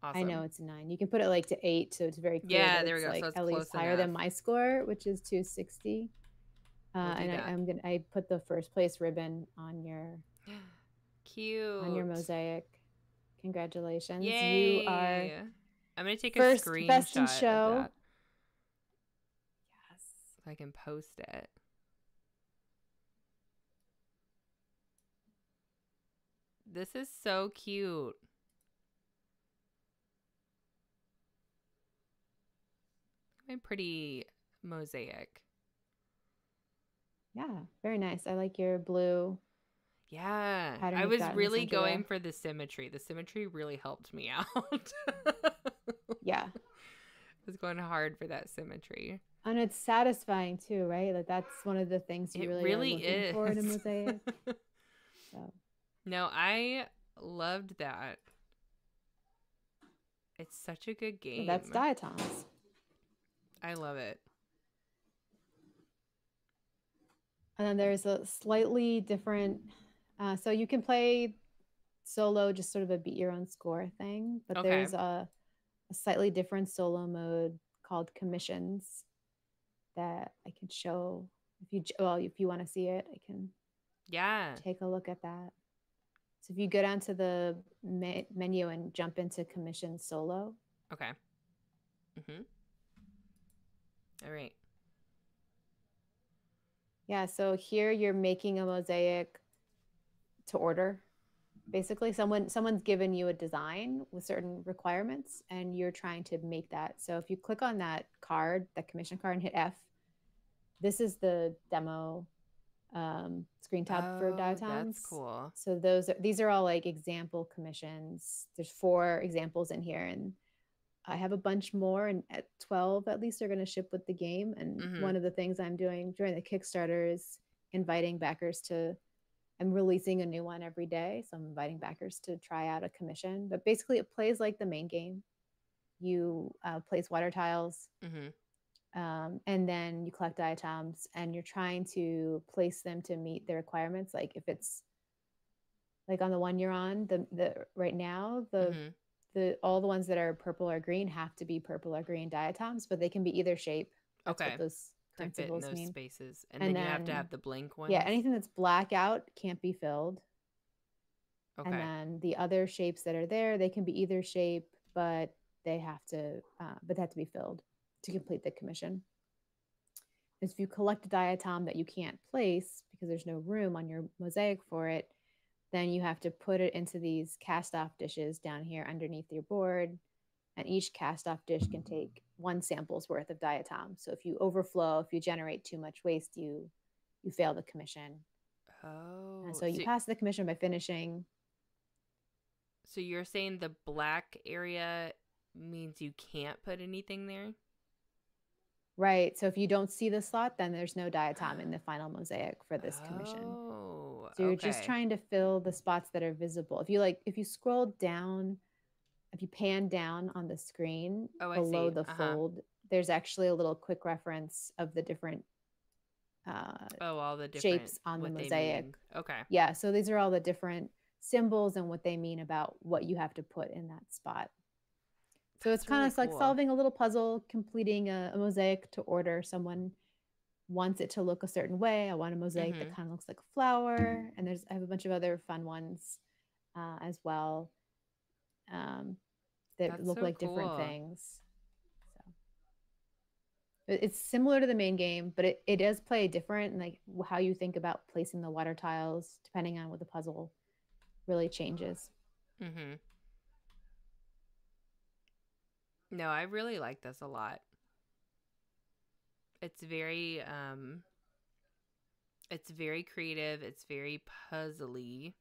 Awesome. I know it's a 9. You can put it like to 8, so it's very clear. Yeah, that there we it's go. like So it's at least close higher than enough. my score, which is 260. And I put the first place ribbon on your cute mosaic. Congratulations. Yay. You are I'm gonna take first a screenshot best in of show. that. Yes. So I can post it. This is so cute. My pretty mosaic. Yeah, very nice. I like your blue. Yeah, pattern I you've was got in the really center going there. for the symmetry. The symmetry really helped me out. Yeah. I was going hard for that symmetry. And it's satisfying too, right? Like that's one of the things you really are looking for in a mosaic. So. No, I loved that. It's such a good game. So that's Diatoms. I love it. And then there's a slightly different, so you can play solo, just sort of a beat your own score thing, but Okay. there's a slightly different solo mode called commissions that I can show if you want to see it. I can take a look at that. So if you go down to the menu and jump into commission solo. Okay. All right. Yeah, so here you're making a mosaic to order. Basically, someone's given you a design with certain requirements, and you're trying to make that. So if you click on that card, that commission card, and hit F, this is the demo screen tab for Diatoms. That's cool. So these are all like example commissions. There's 4 examples in here, and I have a bunch more, and at 12 at least are going to ship with the game. And one of the things I'm doing during the Kickstarter is inviting backers to, I'm releasing a new one every day, so I'm inviting backers to try out a commission. But basically it plays like the main game. You place water tiles, and then you collect diatoms, and you're trying to place them to meet the requirements. Like if it's like on the one you're on, the right now, all the ones that are purple or green have to be purple or green diatoms, but they can be either shape. That's what those current symbols mean. Spaces. And then you have to have the blank ones. Yeah, anything that's black out can't be filled. Okay. And then the other shapes that are there, they can be either shape, but they have to be filled to complete the commission. If you collect a diatom that you can't place because there's no room on your mosaic for it, then you have to put it into these cast-off dishes down here underneath your board. And each cast-off dish can take 1 sample's worth of diatom. So if you overflow, if you generate too much waste, you fail the commission. Oh. And so you pass the commission by finishing. So you're saying the black area means you can't put anything there? Right. So if you don't see the slot, then there's no diatom in the final mosaic for this commission. Oh. So you're just trying to fill the spots that are visible. If you scroll down, if you pan down on the screen below the fold, there's actually a little quick reference of the different all the different shapes on the mosaic. Okay. Yeah, so these are all the different symbols and what they mean about what you have to put in that spot. So it's kind of like solving a little puzzle, completing a mosaic to order. Someone wants it to look a certain way. I want a mosaic that kind of looks like a flower. And I have a bunch of other fun ones as well that look like different things. So it's similar to the main game, but it does play different. And like how you think about placing the water tiles, depending on what the puzzle really changes. No, I really like this a lot. It's very creative. It's very puzzly.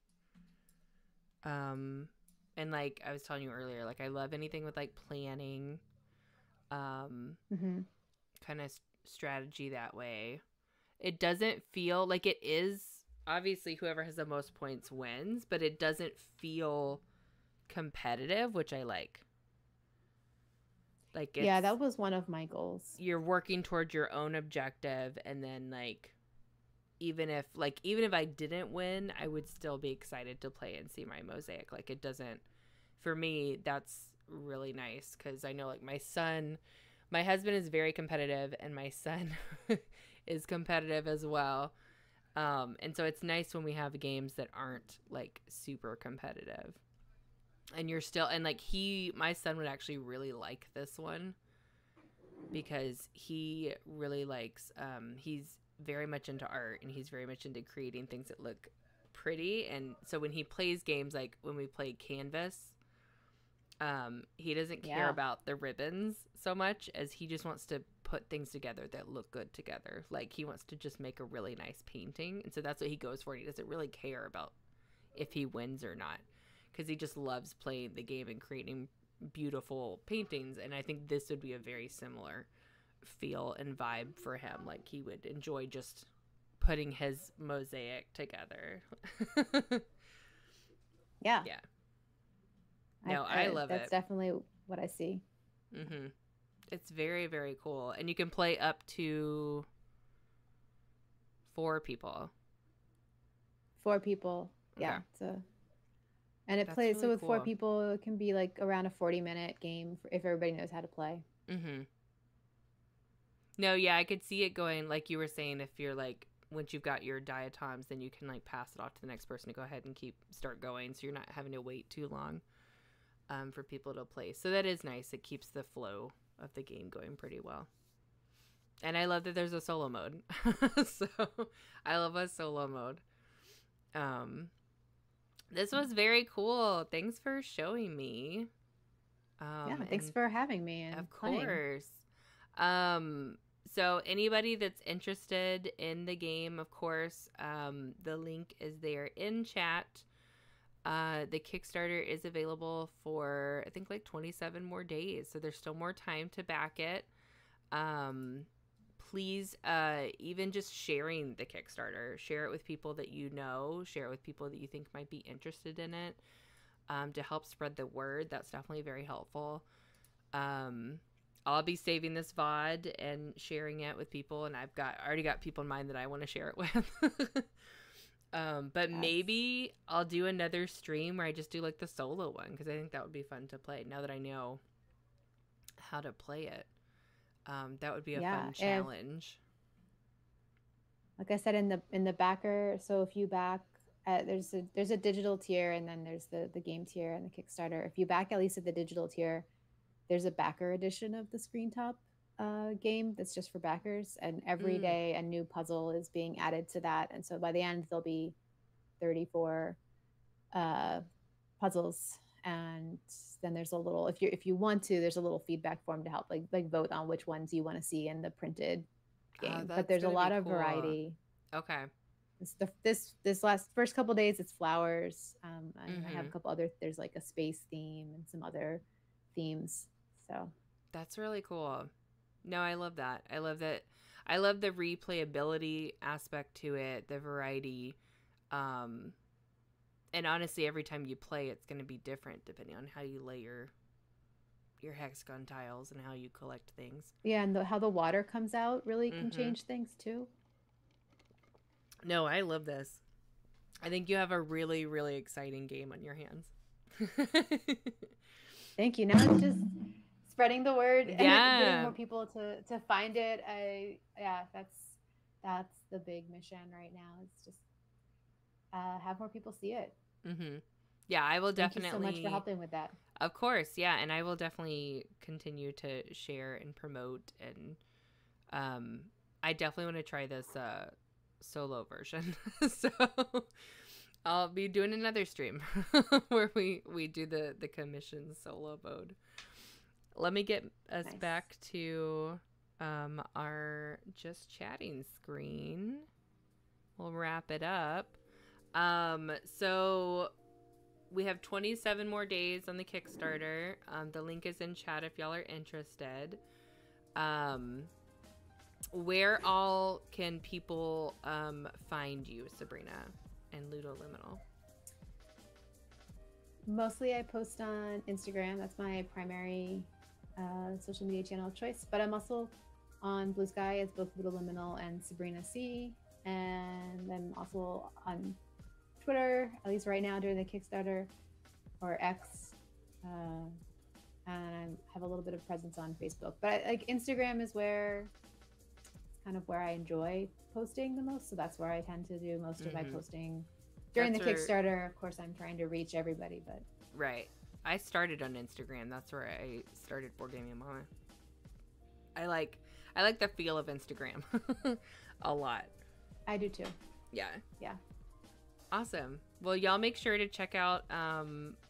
And like I was telling you earlier, like I love anything with like planning, kind of strategy that way. It doesn't feel like it is obviously whoever has the most points wins, but it doesn't feel competitive, which I like. Like yeah, that was one of my goals. You're working towards your own objective, and then like even if I didn't win, I would still be excited to play and see my mosaic. Like, it doesn't, for me, that's really nice, because I know, like, my husband is very competitive, and my son is competitive as well. And so it's nice when we have games that aren't like super competitive, and you're still, and like my son would actually really like this one, because he really likes, he's very much into art, and he's very much into creating things that look pretty. And so when he plays games, like when we play Canvas, he doesn't care about the ribbons so much as he just wants to put things together that look good together. Like, he wants to just make a really nice painting, and so that's what he goes for. He doesn't really care about if he wins or not, because he just loves playing the game and creating beautiful paintings. And I think this would be a very similar feel and vibe for him. Like, he would enjoy just putting his mosaic together. Yeah. No, I love it. That's definitely what I see. Mm-hmm. It's very, very cool. And you can play up to 4 people. 4 people. Yeah. Okay. And it That's plays, really so with 4 cool. people, it can be like around a 40-minute game if everybody knows how to play. Mm-hmm. No, yeah, I could see it going, like you were saying, if you're like, once you've got your diatoms, then you can like pass it off to the next person to go ahead and start going, so you're not having to wait too long for people to play. So that is nice. It keeps the flow of the game going pretty well. And I love that there's a solo mode. So I love a solo mode. This was very cool. Thanks for showing me. Thanks for having me. And of course. So anybody that's interested in the game, of course, the link is there in chat. The Kickstarter is available for, I think, like 27 more days. So there's still more time to back it. Please, even just sharing the Kickstarter, share it with people that you know, share it with people that you think might be interested in it, to help spread the word. That's definitely very helpful. I'll be saving this VOD and sharing it with people, and I've already got people in mind that I want to share it with. But maybe I'll do another stream where I just do like the solo one, because I think that would be fun to play now that I know how to play it. That would be a fun challenge. Like I said, in the backer, so if you back, there's a digital tier, and then there's the game tier and the Kickstarter. If you back at least at the digital tier, there's a backer edition of the Screen Top game that's just for backers, and every day a new puzzle is being added to that, and so by the end there'll be 34 puzzles. And then there's a little, if you want to, there's a little feedback form to help like vote on which ones you want to see in the printed game. But there's a lot of variety. Okay. This first couple days it's flowers. I have a couple other, there's like a space theme and some other themes. So that's really cool. No, I love that. I love that. I love the replayability aspect to it, the variety. And honestly, every time you play, it's going to be different depending on how you lay your hexagon tiles and how you collect things. Yeah, and how the water comes out really can change things too. No, I love this. I think you have a really, really exciting game on your hands. Thank you. Now it's just spreading the word and getting more people to find it. That's the big mission right now. It's just have more people see it. Yeah, I will definitely. Thank you so much for helping with that. Of course, yeah, and I will definitely continue to share and promote, and I definitely want to try this solo version. So I'll be doing another stream where we do the commission solo mode. Let me get us back to our just chatting screen. We'll wrap it up. So we have 27 more days on the Kickstarter. The link is in chat if y'all are interested. Where all can people find you, Sabrina and Ludoliminal? Mostly I post on Instagram. That's my primary social media channel of choice. But I'm also on Blue Sky as both Ludoliminal and Sabrina C. And I'm also on Twitter, at least right now during the Kickstarter, or X. And I have a little bit of presence on Facebook. But like Instagram is where it's kind of where I enjoy posting the most. So that's where I tend to do most of my posting during the Kickstarter. Of course, I'm trying to reach everybody, but right. I started on Instagram. That's where I started Board Gaming Mama. I like the feel of Instagram a lot. I do too. Yeah. Yeah. Awesome. Well, y'all make sure to check out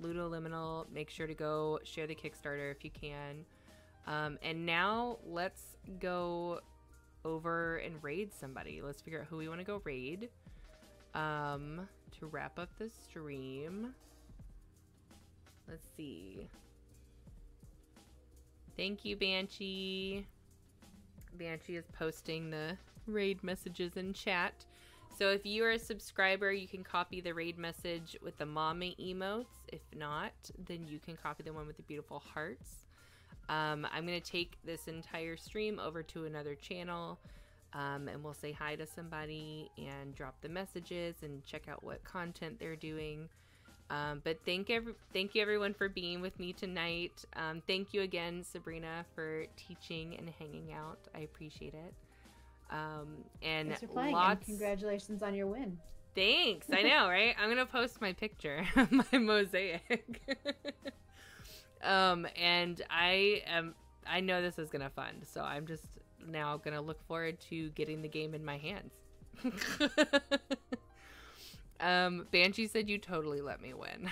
Ludoliminal. Make sure to go share the Kickstarter if you can. And now let's go over and raid somebody. Let's figure out who we want to go raid to wrap up the stream. Let's see. Thank you, Banshee. Banshee is posting the raid messages in chat. So if you are a subscriber, you can copy the raid message with the mommy emotes. If not, then you can copy the one with the beautiful hearts. I'm going to take this entire stream over to another channel, and we'll say hi to somebody and drop the messages and check out what content they're doing. But thank you everyone for being with me tonight. Thank you again, Sabrina, for teaching and hanging out. I appreciate it. And thanks for playing, and congratulations on your win. Thanks. I know, right? I'm gonna post my picture, my mosaic. And I know this is gonna fun, so I'm just now gonna look forward to getting the game in my hands. Banshee said you totally let me win.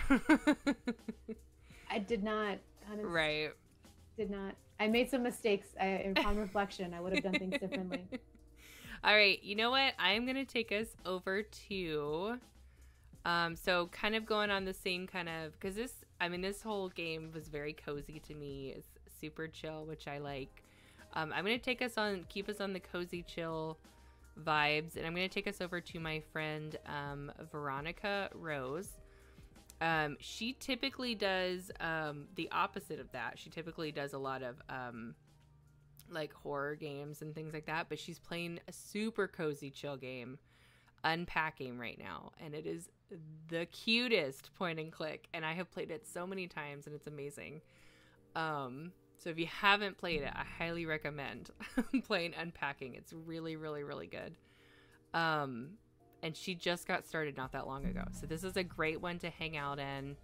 I did not. Honestly, right. Did not. I made some mistakes. Upon reflection, I would have done things differently. All right. You know what? I'm going to take us over to, so kind of going on the same kind of, because this whole game was very cozy to me. It's super chill, which I like. I'm going to keep us on the cozy chill vibes, and I'm going to take us over to my friend Veronica Rose. She typically does the opposite of that. She typically does a lot of like horror games and things like that, but she's playing a super cozy chill game, Unpacking, right now, and it is the cutest point and click, and I have played it so many times and it's amazing. So if you haven't played it, I highly recommend playing Unpacking. It's really, really, really good. And she just got started not that long ago. So this is a great one to hang out in.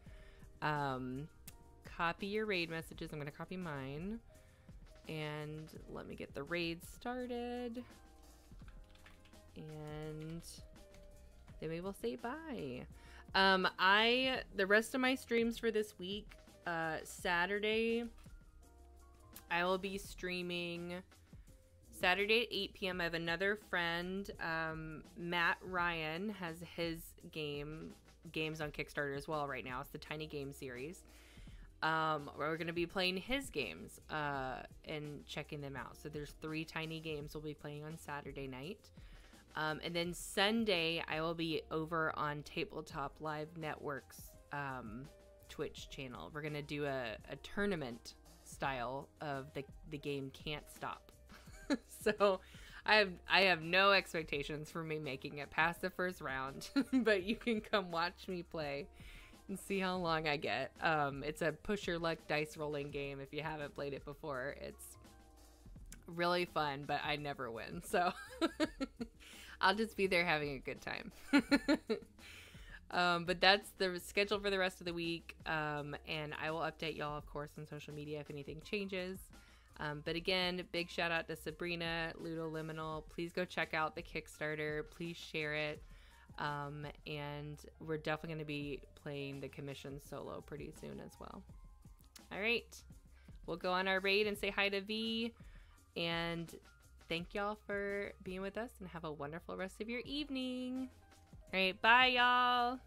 Copy your raid messages. I'm going to copy mine. And let me get the raid started. And then we will say bye. The rest of my streams for this week, Saturday, I will be streaming Saturday at 8 p.m. I have another friend, Matt Ryan, has his games on Kickstarter as well right now. It's the Tiny Game series. We're going to be playing his games and checking them out. So there's 3 tiny games we'll be playing on Saturday night. And then Sunday, I will be over on Tabletop Live Network's Twitch channel. We're going to do a tournament style of the game Can't Stop. So I have no expectations for me making it past the first round, but you can come watch me play and see how long I get. It's a push your luck dice rolling game. If you haven't played it before, it's really fun, but I never win. So I'll just be there having a good time. But that's the schedule for the rest of the week. And I will update y'all, of course, on social media if anything changes. But again, big shout out to Sabrina, Ludoliminal. Please go check out the Kickstarter. Please share it. And we're definitely going to be playing the commission solo pretty soon as well. All right. We'll go on our raid and say hi to V. And thank y'all for being with us, and have a wonderful rest of your evening. All right. Bye, y'all.